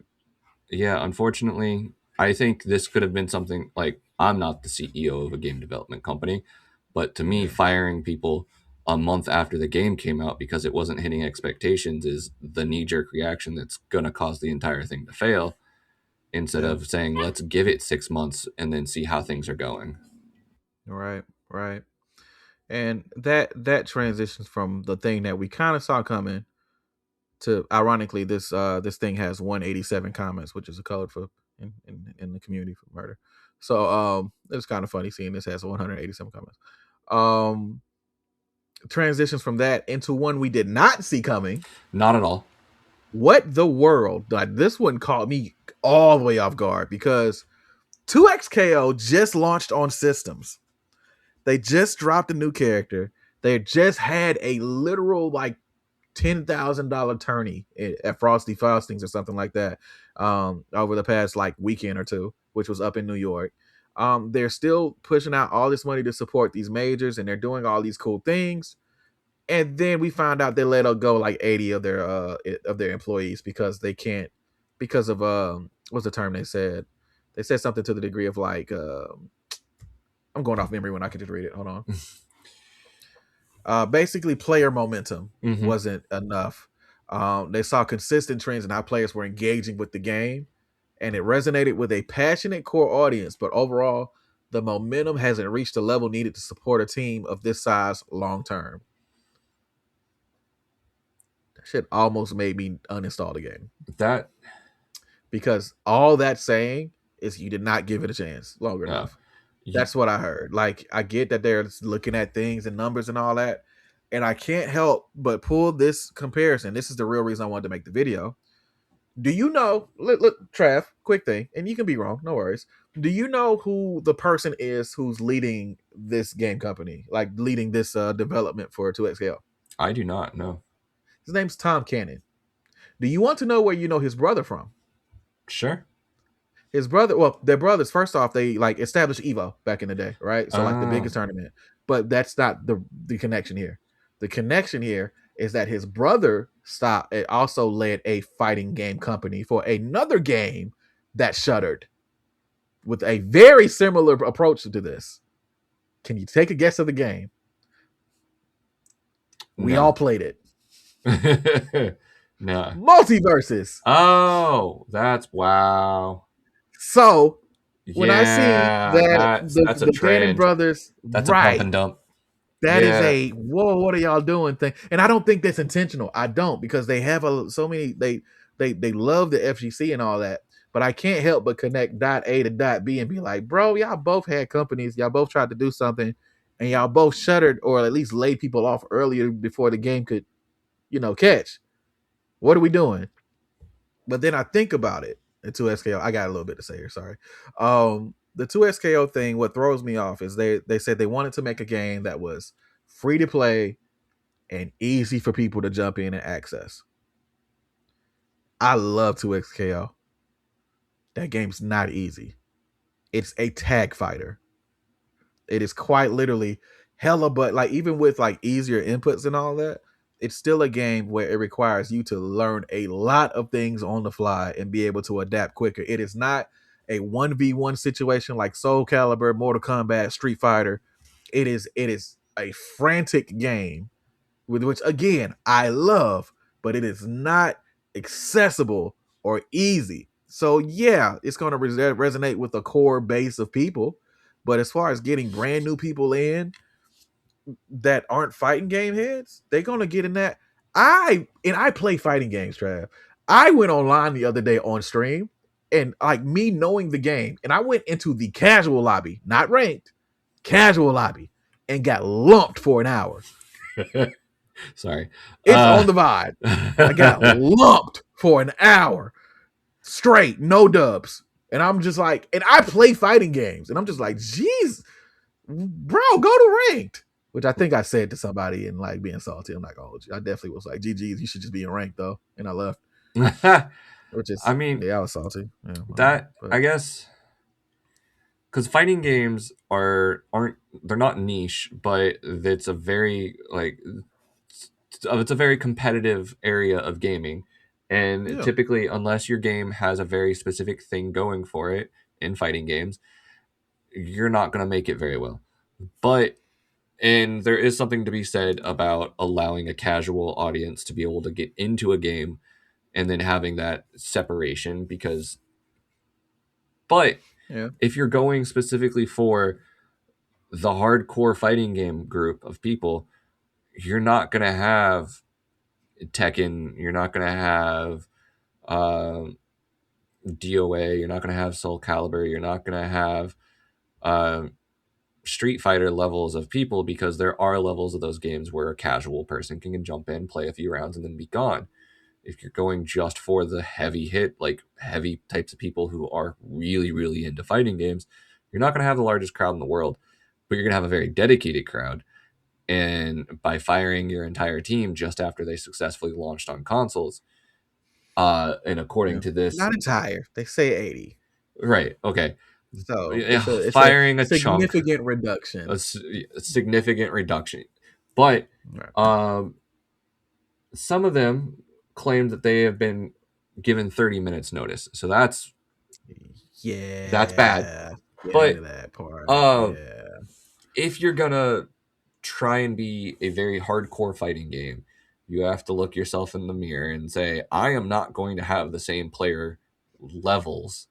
yeah, unfortunately, I think this could have been something like I'm not the CEO of a game development company, but to me, Yeah. firing people a month after the game came out because it wasn't hitting expectations is the knee jerk reaction that's going to cause the entire thing to fail instead Yeah. of saying, let's give it 6 months and then see how things are going. Right. Right. And that transitions from the thing that we kind of saw coming to, ironically, this thing has 187 comments, which is a code for in the community for murder. So it's kind of funny seeing this has 187 comments. Um Transitions from that into one we did not see coming. Not at all. What the world? Like this one caught me all the way off guard because 2XKO just launched on systems. They just dropped a new character. They just had a literal like $10,000 tourney at Frosty Faustings or something like that over the past like weekend or two, which was up in New York. They're still pushing out all this money to support these majors, and they're doing all these cool things. And then we found out they let go like 80 of their employees because they can't, because of what's the term they said? They said something to the degree of like I'm going off memory when I could just read it. Hold on. Basically player momentum Mm-hmm. wasn't enough. They saw consistent trends in how players were engaging with the game, and it resonated with a passionate core audience. But overall, the momentum hasn't reached the level needed to support a team of this size long term. That shit almost made me uninstall the game That, because all that's saying is you did not give it a chance long uh, enough. you, That's what I heard. Like I get that they're looking at things and numbers and all that, and I can't help but pull this comparison. This is the real reason I wanted to make the video. Do you know? Look, Trav, quick thing, and you can be wrong, no worries. Do you know who the person is who's leading this game company, like leading this development for 2XL? I do not know. His name's Tom Cannon. Do you want to know where you know his brother from? Sure. His brother, well, their brothers, first off, they like established Evo back in the day, right? So like the Oh, biggest tournament. But that's not the connection here. The connection here is that his brother stopped it also led a fighting game company for another game that shuttered with a very similar approach to this. Can you take a guess of the game? We all no. played it. No. Multiverses. Oh, that's wow. So when I see Yeah, that that's a the Cannon trend. brothers, That's a pump and right, dump. that is Yeah. a whoa, what are y'all doing thing. And I don't think that's intentional. I don't, because they have so many, they love the FGC and all that. but I can't help but connect dot A to dot B and be like, bro, y'all both had companies, y'all both tried to do something, and y'all both shuttered or at least laid people off earlier before the game could, catch. What are we doing? But then I think about it. The 2SKO, I got a little bit to say here, sorry. The 2SKO thing, what throws me off is they said they wanted to make a game that was free to play and easy for people to jump in and access. I love 2XKO. That game's not easy. It's a tag fighter. It is quite literally hella, but like even with like easier inputs and all that, it's still a game where it requires you to learn a lot of things on the fly and be able to adapt quicker. It is not a 1v1 situation like Soul Calibur, Mortal Kombat, Street Fighter. It is a frantic game with which again I love, but it is not accessible or easy. So yeah, it's going to resonate with the core base of people, but as far as getting brand new people in that aren't fighting game heads, they're going to get in that. I play fighting games, Trav. I went online the other day on stream and like me knowing the game, and I went into the casual lobby, not ranked, casual lobby, and got lumped for an hour. Sorry. It's on the vibe. I got lumped for an hour straight, no dubs. And I'm just like, and I play fighting games. And I'm just like, geez, bro, go to ranked. Which I think I said to somebody and like being salty. I'm not gonna hold you. I definitely was like, GG's, you should just be in ranked though. And I left. Which is, I mean, yeah, I was salty. Yeah, that but I guess because fighting games aren't they're not niche, but it's a very like it's a very competitive area of gaming, and yeah, typically unless your game has a very specific thing going for it in fighting games, you're not going to make it very well. But and there is something to be said about allowing a casual audience to be able to get into a game and then having that separation because but yeah, if you're going specifically for the hardcore fighting game group of people, you're not going to have Tekken, you're not going to have uh, DOA, you're not going to have Soul Calibur, you're not going to have uh, Street Fighter levels of people because there are levels of those games where a casual person can jump in, play a few rounds, and then be gone. If you're going just for the heavy hit, like heavy types of people who are really, really into fighting games, you're not going to have the largest crowd in the world, but you're going to have a very dedicated crowd. And by firing your entire team just after they successfully launched on consoles, and according yeah. to this, Not entire. They say 80. right? Okay, So yeah, it's a firing a chunk, significant reduction. a significant reduction, but Right. um, some of them claim that they have been given 30 minutes notice, so that's bad. Yeah. Get into But that part. uh, Yeah. if you're gonna try and be a very hardcore fighting game, you have to look yourself in the mirror and say, I am not going to have the same player levels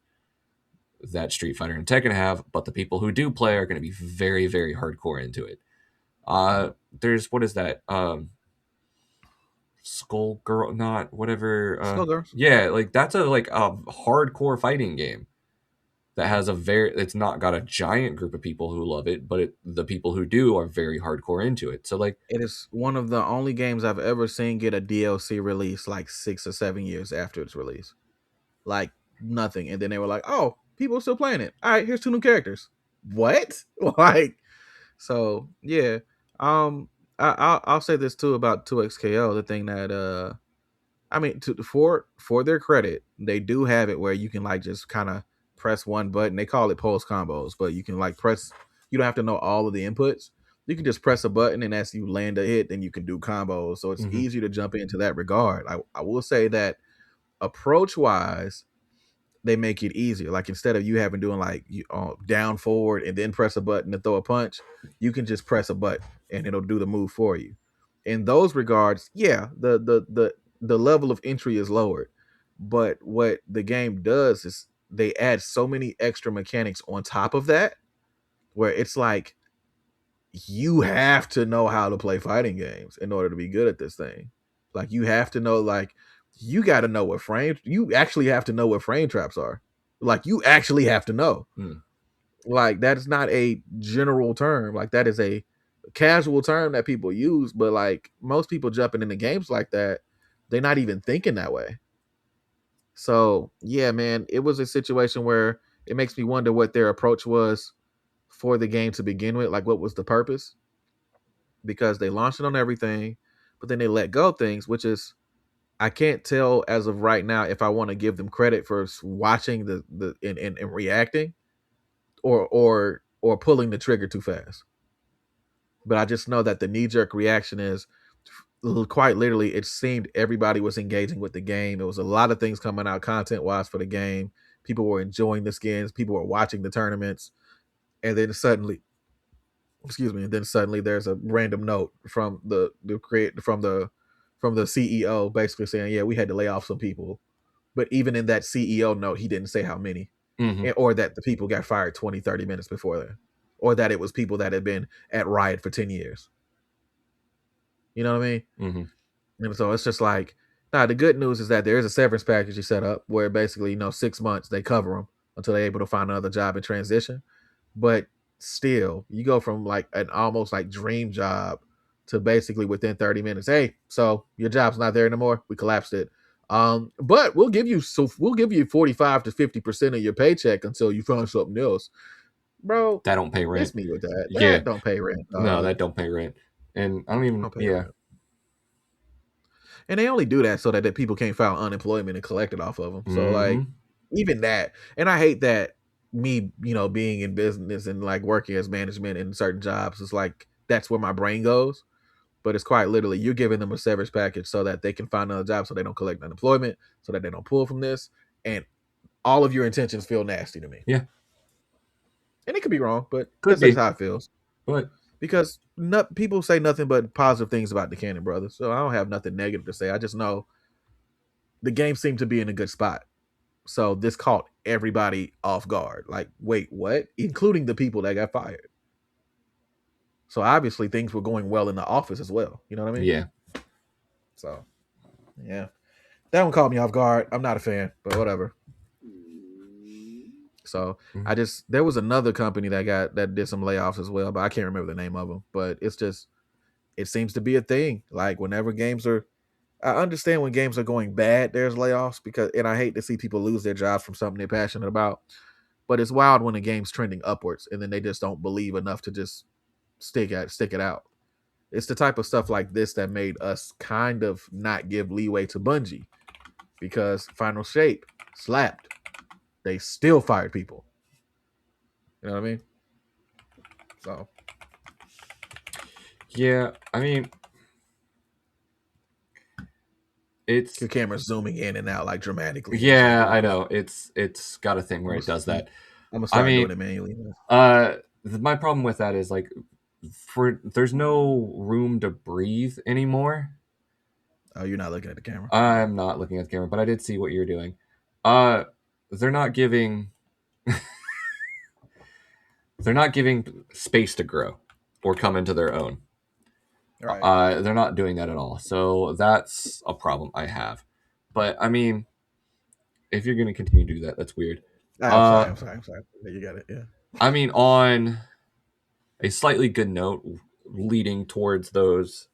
that Street Fighter and Tekken have, but the people who do play are going to be very, very hardcore into it. There's what is that? Skull Girl, not whatever. Skullgirls. Yeah, like that's a hardcore fighting game that has a very. It's not got a giant group of people who love it, but the people who do are very hardcore into it. So like, It is one of the only games I've ever seen get a DLC release like 6 or 7 years after its release. Like nothing. And then they were like, oh, people are still playing it. All right, here's 2 new characters. What? Like, so yeah. Um, I'll say this too about 2XKO. The thing that I mean, for their credit, they do have it where you can like just kind of press one button. They call it pulse combos, but you can like press. You don't have to know all of the inputs. You can just press a button, and as you land a hit, then you can do combos. So it's mhm. easier to jump into that regard. I will say that approach wise, they make it easier. Like instead of you having doing like you down forward and then press a button to throw a punch, you can just press a button and it'll do the move for you. In those regards, yeah, the level of entry is lowered. But what the game does is they add so many extra mechanics on top of that where it's like you have to know how to play fighting games in order to be good at this thing. Like you have to know like you got to know what frame you actually have to know what frame traps are. Like, you actually have to know. Mm. Like, that is not a general term. Like, that is a casual term that people use, but like most people jumping into games like that, they're not even thinking that way. So yeah, man, it was a situation where it makes me wonder what their approach was for the game to begin with. Like, what was the purpose? Because they launched it on everything, but then they let go of things, which is, I can't tell as of right now if I want to give them credit for watching the and reacting, or pulling the trigger too fast. But I just know that the knee jerk reaction is, quite literally, it seemed everybody was engaging with the game. There was a lot of things coming out content wise for the game. People were enjoying the skins. People were watching the tournaments, and then suddenly, excuse me, and then suddenly there's a random note from the create from the CEO basically saying, yeah, we had to lay off some people. But even in that CEO note, he didn't say how many, Mm-hmm. or that the people got fired 20, 30 minutes before that, or that it was people that had been at Riot for 10 years. You know what I mean? Mm-hmm. And so it's just like, nah, the good news is that there is a severance package you set up where basically, 6 months they cover them until they're able to find another job and transition. But still, you go from like an almost like dream job to basically within 30 minutes. Hey, so your job's not there anymore. We collapsed it. But we'll give you 45 to 50% of your paycheck until you find something else. Bro, That don't pay miss rent. me with that. Yeah. That don't pay rent. No, that don't pay rent. And I don't even. Don't pay Yeah. rent. And they only do that so that people can't file unemployment and collect it off of them. So Mm-hmm. like, even that, and I hate that, me, being in business and like working as management in certain jobs is like, that's where my brain goes. But it's quite literally, you're giving them a severance package so that they can find another job, so they don't collect unemployment, so that they don't pull from this, and all of your intentions feel nasty to me. Yeah. And it could be wrong, but Could that's be, how it feels. but Because people say nothing but positive things about the Cannon brothers, so I don't have nothing negative to say. I just know the game seemed to be in a good spot. So this caught everybody off guard. Like, wait, what? Including the people that got fired. So obviously things were going well in the office as well. You know what I mean? yeah. So yeah. That one caught me off guard. I'm not a fan, but whatever. So there was another company that did some layoffs as well, but I can't remember the name of them. But it seems to be a thing. Like, whenever I understand when games are going bad, there's layoffs, and I hate to see people lose their jobs from something they're passionate about. But it's wild when a game's trending upwards and then they just don't believe enough to just stick it out. It's the type of stuff like this that made us kind of not give leeway to Bungie, because Final Shape slapped. They still fired people. You know what I mean? So Yeah. I mean, it's. your camera's zooming in and out like dramatically and shit. Yeah, What I is this? know. It's got a thing where it does that. I'm gonna I start doing mean, it manually. my problem with that is like, there's no room to breathe anymore. Oh, you're not looking at the camera. I'm not looking at the camera, but I did see what you're doing. Uh, they're not giving they're not giving space to grow or come into their own. Right. They're not doing that at all. So that's a problem I have. But I mean, if you're gonna continue to do that, that's weird. I'm sorry. I'm sorry. You got it. Yeah. I mean, on a slightly good note, leading towards those,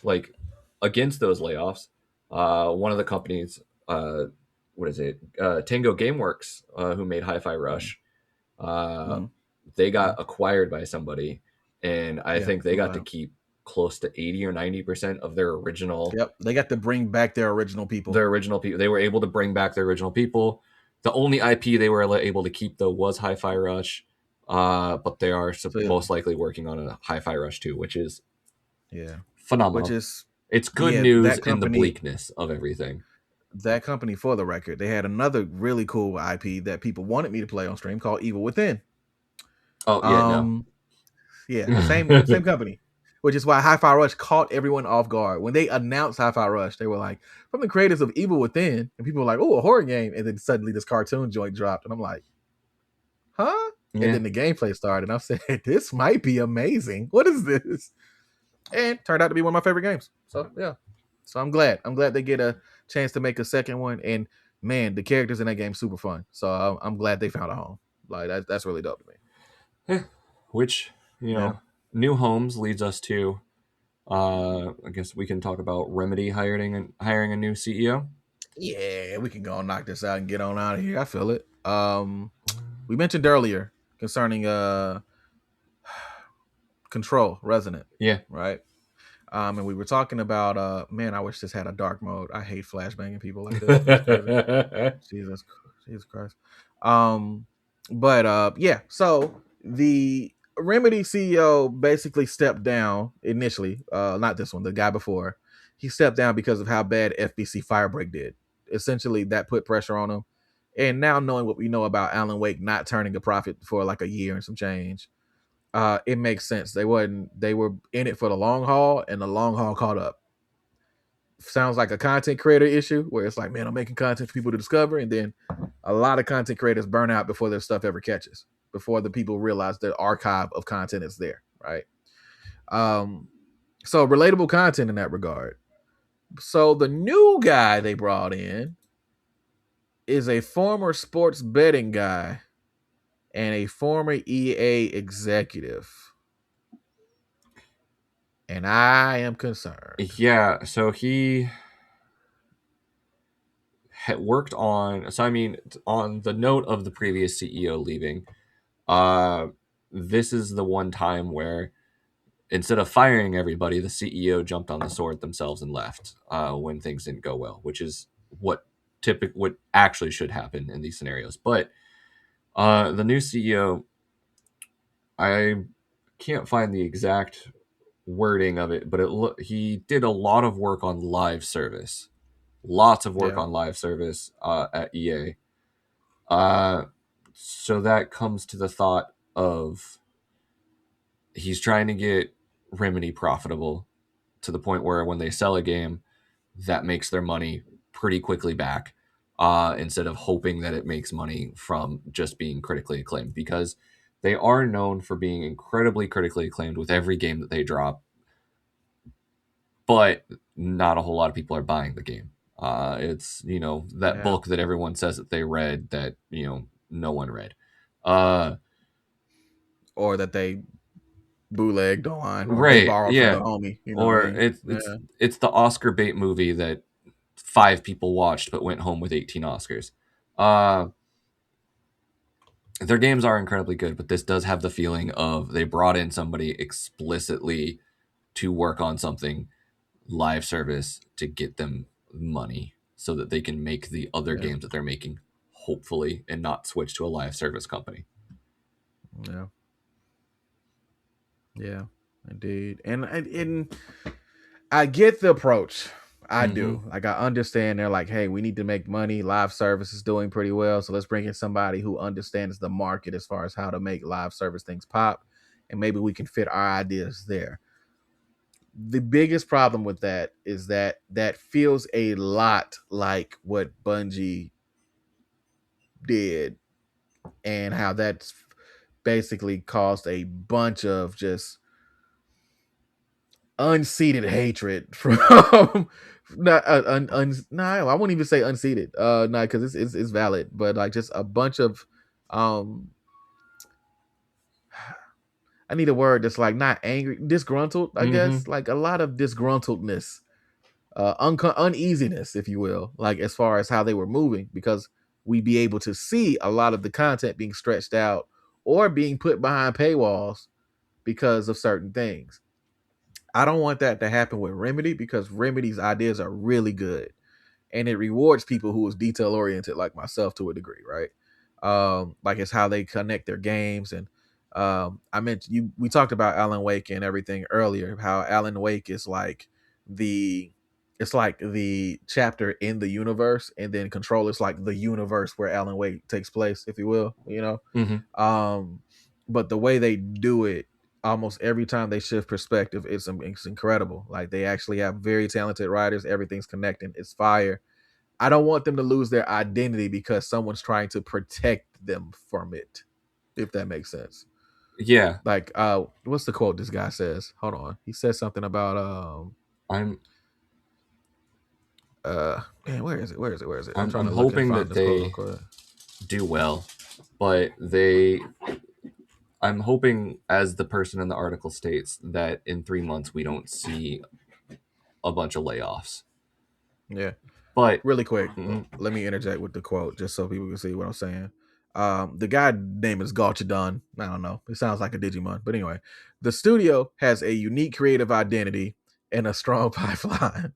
like, against those layoffs, one of the companies, what is it, Tango Gameworks, who made Hi-Fi Rush, Mm-hmm. they got acquired by somebody, and I Yeah. think they got to keep close to 80 or 90% of their original. Yep. They got to bring back their original people. They were able to bring back their original people. The only IP they were able to keep, though, was Hi-Fi Rush. But they are most likely working on a Hi-Fi Rush 2, which is phenomenal. It's good news in the bleakness of everything. That company, for the record, they had another really cool IP that people wanted me to play on stream called Evil Within. Oh yeah, yeah, same company. Which is why Hi-Fi Rush caught everyone off guard. When they announced Hi-Fi Rush, they were like, from the creators of Evil Within, and people were like, oh, a horror game. And then suddenly this cartoon joint dropped, and I'm like, huh? Yeah. And then the gameplay started, and I said, this might be amazing. What is this? And turned out to be one of my favorite games. So yeah. So I'm glad they get a chance to make a second one. And man, the characters in that game super fun. So I'm glad they found a home. Like that's really dope to me. Yeah. Which, Yeah. new homes leads us to. I guess we can talk about Remedy hiring a new CEO. Yeah, we can go and knock this out and get on out of here. I feel it. We mentioned earlier concerning Control Resonant, Yeah. right? And we were talking about man, I wish this had a dark mode. I hate flashbanging people like this. It's crazy. Jesus, Jesus Christ. Um, but yeah. So the Remedy CEO basically stepped down initially. Not this one, the guy before. He stepped down because of how bad FBC Firebreak did. Essentially, that put pressure on him. And now knowing what we know about Alan Wake not turning a profit for like a year and some change, it makes sense. They were in it for the long haul, and the long haul caught up. Sounds like a content creator issue where it's like, man, I'm making content for people to discover, and then a lot of content creators burn out before their stuff ever catches, before the people realize the archive of content is there, right? Um, so relatable content in that regard. So the new guy they brought in is a former sports betting guy and a former EA executive. And I am concerned. Yeah. So he had worked on. So I mean, on the note of the previous CEO leaving, uh, this is the one time where instead of firing everybody, the CEO jumped on the sword themselves and left when things didn't go well, which is what actually should happen in these scenarios. But the new CEO, I can't find the exact wording of it, but he did a lot of work on live service, lots of work Yeah. on live service at EA. Uh, so that comes to the thought of he's trying to get Remedy profitable to the point where when they sell a game, that makes their money pretty quickly back, instead of hoping that it makes money from just being critically acclaimed, because they are known for being incredibly critically acclaimed with every game that they drop, but not a whole lot of people are buying the game. It's that Yeah. book that everyone says that they read that no one read. Uh, Or that they bootlegged online or they right, borrowed from the yeah, homie. You know what I or mean? it's the Oscar bait movie that 5 people watched but went home with 18 Oscars. Uh, their games are incredibly good, but this does have the feeling of they brought in somebody explicitly to work on something live service to get them money so that they can make the other Yeah. games that they're making, hopefully, and not switch to a live service company. Yeah. Yeah. Indeed. And I get the approach. I Mm-hmm. do. Like I understand they're like, hey, we need to make money. Live service is doing pretty well. So let's bring in somebody who understands the market as far as how to make live service things pop. And maybe we can fit our ideas there. The biggest problem with that is that feels a lot like what Bungie did and how that's basically caused a bunch of just unseated hatred from not no, I won't even say unseated. No, because it's valid, but like just a bunch of um I need a word that's like not angry, disgruntled, I Mm-hmm. guess. Like a lot of disgruntledness, uneasiness, if you will, like as far as how they were moving, because we be able to see a lot of the content being stretched out or being put behind paywalls because of certain things. I don't want that to happen with Remedy because Remedy's ideas are really good and it rewards people who is detail oriented like myself to a degree, right? Like it's how they connect their games. And I mentioned we talked about Alan Wake and everything earlier, how Alan Wake is like the it's like the chapter in the universe, and then Control is like the universe where Alan Wake takes place, if you will, Mm-hmm. um but the way they do it, almost every time they shift perspective, it's incredible. Like they actually have very talented writers, everything's connecting, it's fire. I don't want them to lose their identity because someone's trying to protect them from it, if that makes sense. Yeah, Like what's the quote this guy says? Hold on. He says something about I'm Man, where is it? Where is it? Where is it? I'm I'm trying I'm to look and hoping find that this quote real they quick. do well, but I'm hoping, as the person in the article states, that in 3 months we don't see a bunch of layoffs. Yeah. But Really quick, mm, let me interject with the quote just so people can see what I'm saying. The guy name is Gauchadon. I don't know. It sounds like a Digimon, but anyway, the studio has a unique creative identity and a strong pipeline.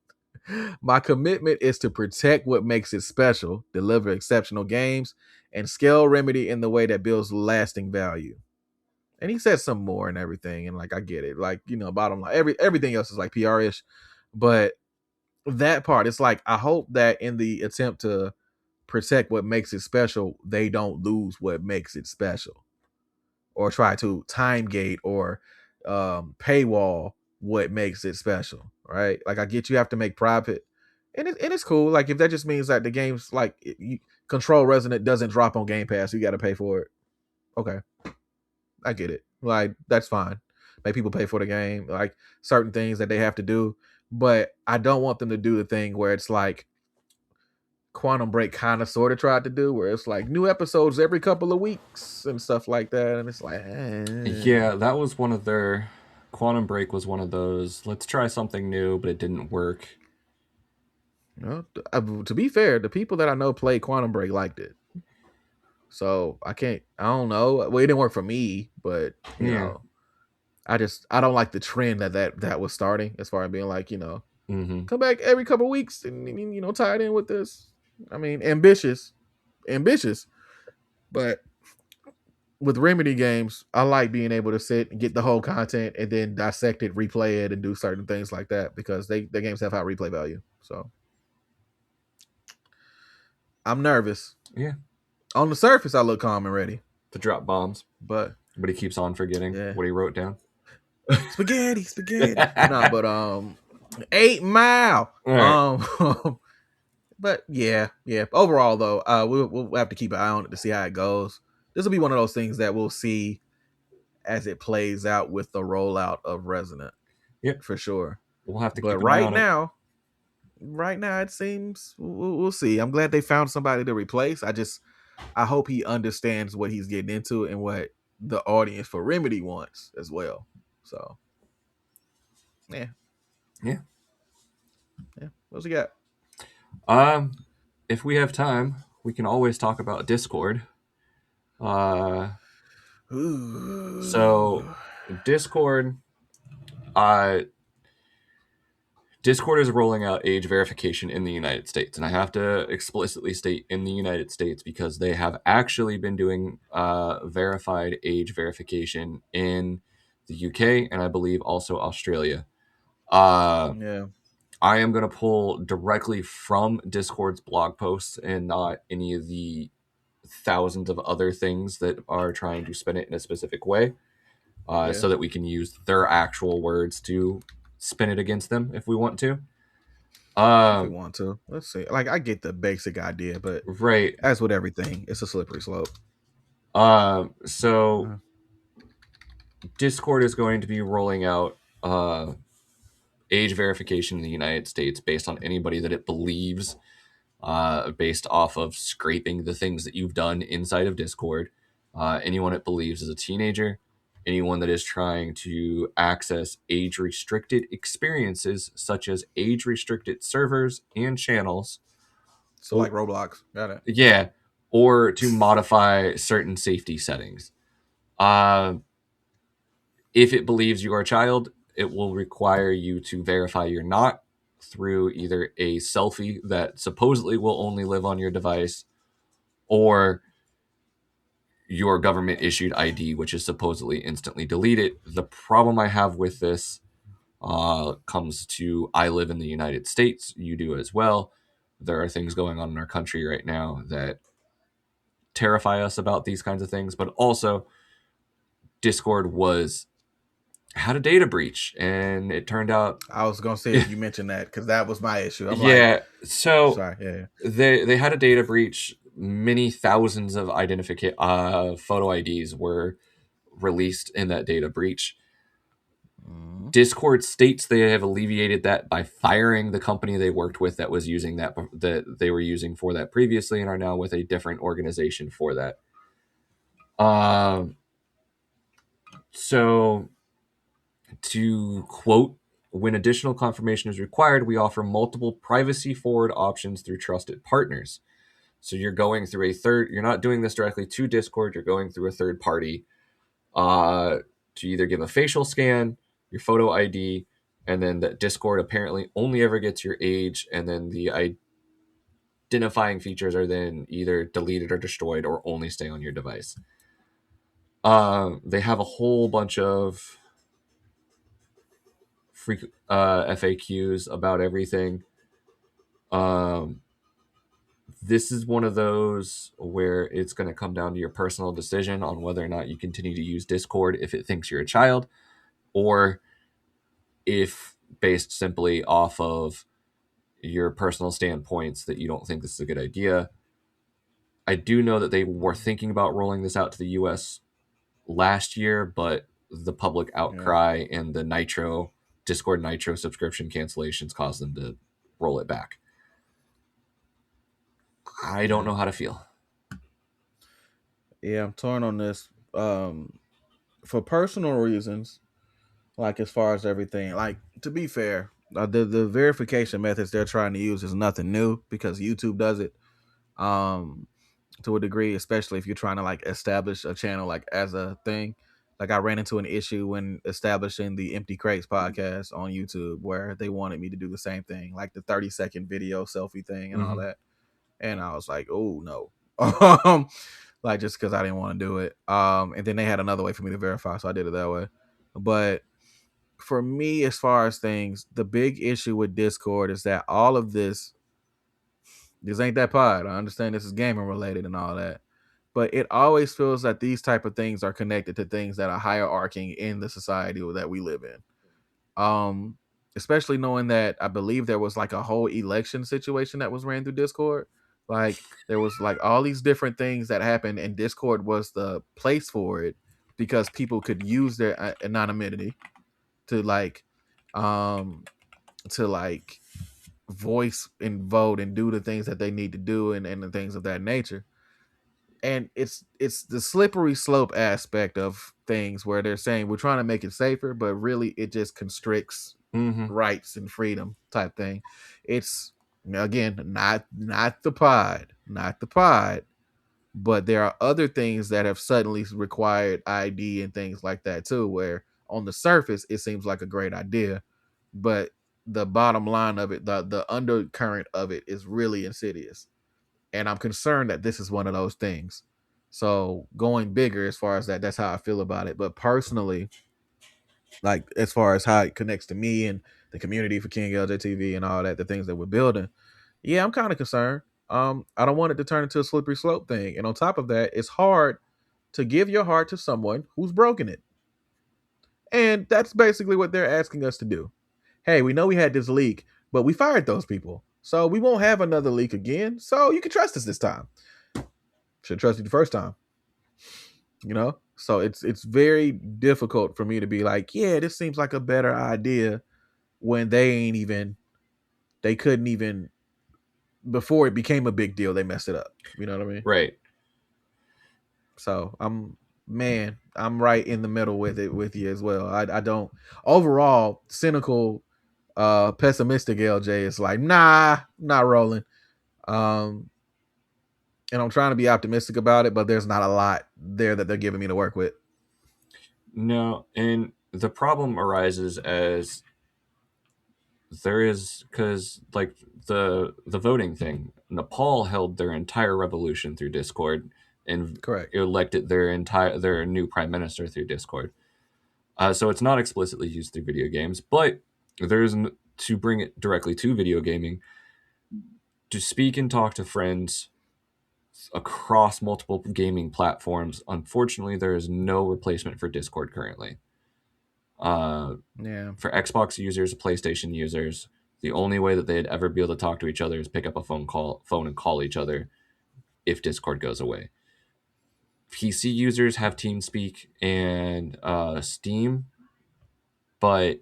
My commitment is to protect what makes it special, deliver exceptional games, and scale Remedy in the way that builds lasting value. And he said some more and everything, and like I get it, like bottom line, everything else is like PR ish, but that part, it's like I hope that in the attempt to protect what makes it special, they don't lose what makes it special, or try to time gate or paywall what makes it special, right? Like I get you have to make profit, and it's cool. Like if that just means that the game's like Control Resonant doesn't drop on Game Pass, you got to pay for it. Okay, I get it. Like that's fine. Make people pay for the game, like certain things that they have to do. But I don't want them to do the thing where it's like Quantum Break kind of sort of tried to do, where it's like new episodes every couple of weeks and stuff like that, and it's like, yeah, that was one of their. Quantum Break was one of those. Let's try something new, but it didn't work. to be fair, the people that I know played Quantum Break liked it, so I don't know. Well, it didn't work for me, but Yeah. I don't like the trend that was starting as far as being like Mm-hmm. come back every couple of weeks and tie it in with this. I mean, ambitious, but with Remedy games, I like being able to sit and get the whole content and then dissect it, replay it, and do certain things like that because their games have high replay value. So I'm nervous. Yeah. On the surface, I look calm and ready, To drop bombs, but but he keeps on forgetting yeah, what he wrote down. spaghetti. Nah, but 8 Mile. All right. But yeah. Overall, though, we'll have to keep an eye on it to see how it goes. This will be one of those things that we'll see as it plays out with the rollout of Resonant. Yep. For sure. We'll have to But keep an eye on it. right now, it seems we'll see. I'm glad they found somebody to replace. I hope he understands what he's getting into and what the audience for Remedy wants as well. So, yeah. Yeah. What's he got? If we have time, we can always talk about Discord. Uh, so Discord, uh, Discord is rolling out age verification in the United States, and I have to explicitly state in the United States because they have actually been doing verified age verification in the UK and I believe also Australia. Yeah. I am going to pull directly from Discord's blog posts and not any of the thousands of other things that are trying to spin it in a specific way, Yeah. so that we can use their actual words to spin it against them if we want to. If we want to, let's see. Like I get the basic idea, but Right. as with everything, it's a slippery slope. So Discord is going to be rolling out age verification in the United States based on anybody that it believes, based off of scraping the things that you've done inside of Discord. Anyone it believes is a teenager, anyone that is trying to access age restricted experiences, such as age restricted servers and channels. So like Roblox, got it. Yeah, or to modify certain safety settings. Uh, if it believes you are a child, it will require you to verify you're not through either a selfie that supposedly will only live on your device or your government issued ID, which is supposedly instantly deleted. The problem I have with this comes to I live in the United States. You do as well. There are things going on in our country right now that terrify us about these kinds of things, but also Discord had a data breach, and it turned out. I was gonna say you mentioned that because that was my issue. I'm Yeah, like, so sorry, yeah. they had a data breach. Many thousands of photo IDs were released in that data breach. Discord states they have alleviated that by firing the company they worked with that was using that they were using for that previously and are now with a different organization for that. So to quote, when additional confirmation is required, we offer multiple privacy forward options through trusted partners. So you're going through you're not doing this directly to Discord, you're going through a third party to either give a facial scan, your photo ID, and then that Discord apparently only ever gets your age, and then the identifying features are then either deleted or destroyed or only stay on your device. They have a whole bunch of FAQs about everything. This is one of those where it's going to come down to your personal decision on whether or not you continue to use Discord if it thinks you're a child, or if based simply off of your personal standpoints that you don't think this is a good idea. I do know that they were thinking about rolling this out to the US last year, but the public outcry and the Discord Nitro subscription cancellations caused them to roll it back. I don't know how to feel. Yeah, I'm torn on this. For personal reasons, like as far as everything, like to be fair, the verification methods they're trying to use is nothing new because YouTube does it. To a degree, especially if you're trying to like establish a channel like as a thing. Like I ran into an issue when establishing the Empty Crates podcast on YouTube where they wanted me to do the same thing, like the 30-second video selfie thing and all that. And I was like, oh no. Like just because I didn't want to do it. And then they had another way for me to verify, so I did it that way. But for me, as far as things, the big issue with Discord is that all of this ain't that pod. I understand this is gaming related and all that, but it always feels that these type of things are connected to things that are hierarching in the society that we live in. Especially knowing that I believe there was like a whole election situation that was ran through Discord. Like there was like all these different things that happened, and Discord was the place for it because people could use their anonymity to um, like voice and vote and do the things that they need to do and the things of that nature. And it's the slippery slope aspect of things where they're saying we're trying to make it safer, but really it just constricts rights and freedom type thing. It's again not the pod, but there are other things that have suddenly required ID and things like that too, where on the surface it seems like a great idea, but the bottom line of it, the undercurrent of it is really insidious. And I'm concerned that this is one of those things. So going bigger as far as that, that's how I feel about it. But personally, like as far as how it connects to me and the community for King LJTV and all that, the things that we're building, yeah, I'm kind of concerned. I don't want it to turn into a slippery slope thing. And on top of that, it's hard to give your heart to someone who's broken it. And that's basically what they're asking us to do. Hey, we know we had this leak, but we fired those people. So we won't have another leak again. So you can trust us this time. Should trust you the first time. So it's very difficult for me to be like, yeah, this seems like a better idea when they couldn't even, before it became a big deal, they messed it up. You know what I mean? Right. So I'm right in the middle with it with you as well. I don't overall cynical, pessimistic LJ is like, nah, not rolling. And I'm trying to be optimistic about it, but there's not a lot there that they're giving me to work with. No, and the problem arises as there is, because like the voting thing, Nepal held their entire revolution through Discord and Correct. elected their new prime minister through Discord. So it's not explicitly used through video games, but there's to bring it directly to video gaming, to speak and talk to friends across multiple gaming platforms. Unfortunately, there is no replacement for Discord currently. For Xbox users, PlayStation users, the only way that they'd ever be able to talk to each other is pick up a phone and call each other if Discord goes away. PC users have TeamSpeak and Steam, but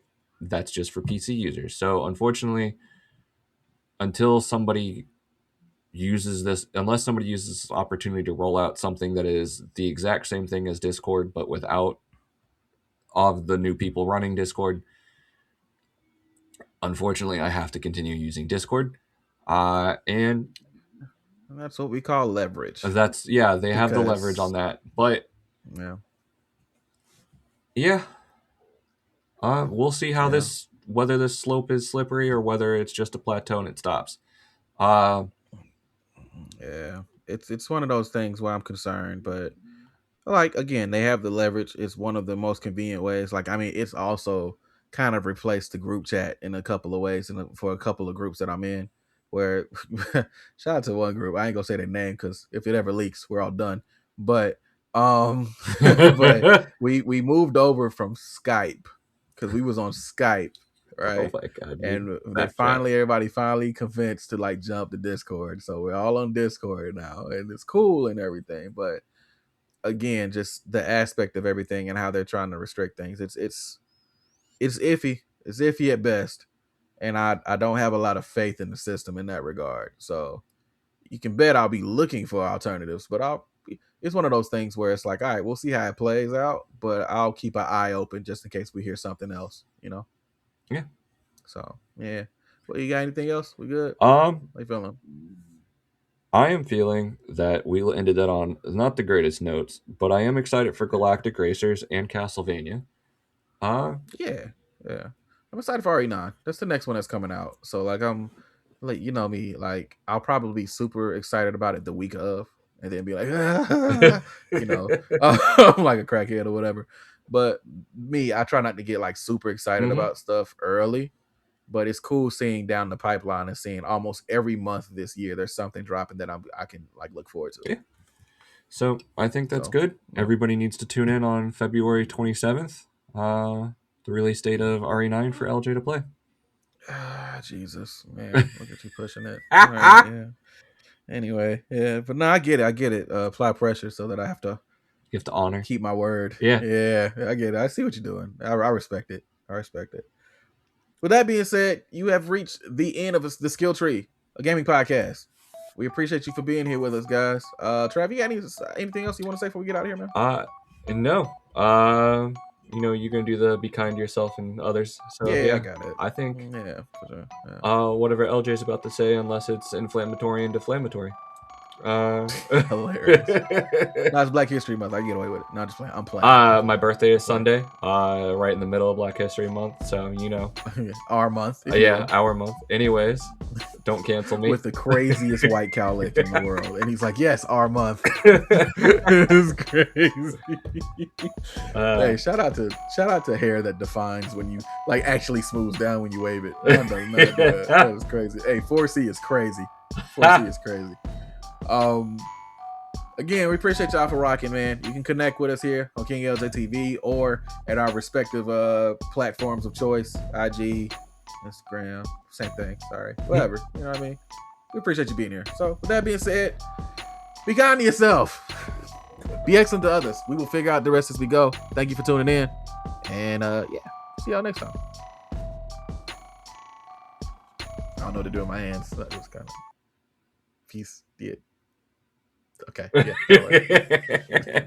that's just for PC users. So unfortunately, unless somebody uses this opportunity to roll out something that is the exact same thing as Discord, but without all of the new people running Discord, unfortunately, I have to continue using Discord. And that's what we call leverage. They have the leverage on that. But yeah, we'll see how whether this slope is slippery or whether it's just a plateau and it stops. It's one of those things where I'm concerned, but like, again, they have the leverage. It's one of the most convenient ways. Like, I mean, it's also kind of replaced the group chat in a couple of ways, and for a couple of groups that I'm in, where shout out to one group. I ain't gonna say their name because if it ever leaks, we're all done. But but we moved over from Skype because we was on Skype, right? Oh my God, and everybody finally convinced to like jump to Discord, so we're all on Discord now, and it's cool and everything, but again, just the aspect of everything and how they're trying to restrict things. It's iffy. It's iffy at best. And I don't have a lot of faith in the system in that regard. So you can bet I'll be looking for alternatives, but it's one of those things where it's like, all right, we'll see how it plays out, but I'll keep an eye open just in case we hear something else, Yeah. So yeah. Well, you got anything else? We good? How you feeling? I am feeling that we ended that on not the greatest notes, but I am excited for Galactic Racers and Castlevania. Yeah. I'm excited for RE9. That's the next one that's coming out. So like I'm like, you know me, like I'll probably be super excited about it the week of, and then be like, I'm like a crackhead or whatever. But me, I try not to get like super excited about stuff early. But it's cool seeing down the pipeline and seeing almost every month this year there's something dropping that I can like look forward to. Yeah. So I think that's good. Everybody needs to tune in on February 27th, the release date of RE9 for LJ to play. Jesus, man, look at you pushing it. All right, yeah. Anyway, yeah, but no, I get it. Apply pressure so that I have to. You have to honor. Keep my word. Yeah, I get it. I see what you're doing. I respect it. With that being said, you have reached the end of the Skill Tree, a gaming podcast. We appreciate you for being here with us, guys. Trav, you got anything else you want to say before we get out of here, man? No. You're gonna do the be kind to yourself and others. So I got it. I think for sure. Yeah. Whatever LJ's about to say, unless it's inflammatory and deflammatory. Hilarious. No, it's Black History Month. I can get away with it. No, just playing. I'm playing. My birthday is Sunday. Right in the middle of Black History Month. So our month. Our month. Anyways, don't cancel me. With the craziest white cow lick in the world, and he's like, "Yes, our month." It's crazy. Hey, shout out to hair that defines when you like actually smooths down when you wave it. That was crazy. Hey, 4C is crazy. 4C is crazy. Again, we appreciate y'all for rocking, man. You can connect with us here on King LJ TV or at our respective platforms of choice, IG, Instagram, same thing. Sorry, whatever. You know what I mean? We appreciate you being here. So, with that being said, be kind to yourself. Be excellent to others. We will figure out the rest as we go. Thank you for tuning in, and see y'all next time. I don't know what to do with my hands. So that was kind of peace. Yeah. Okay. Yeah.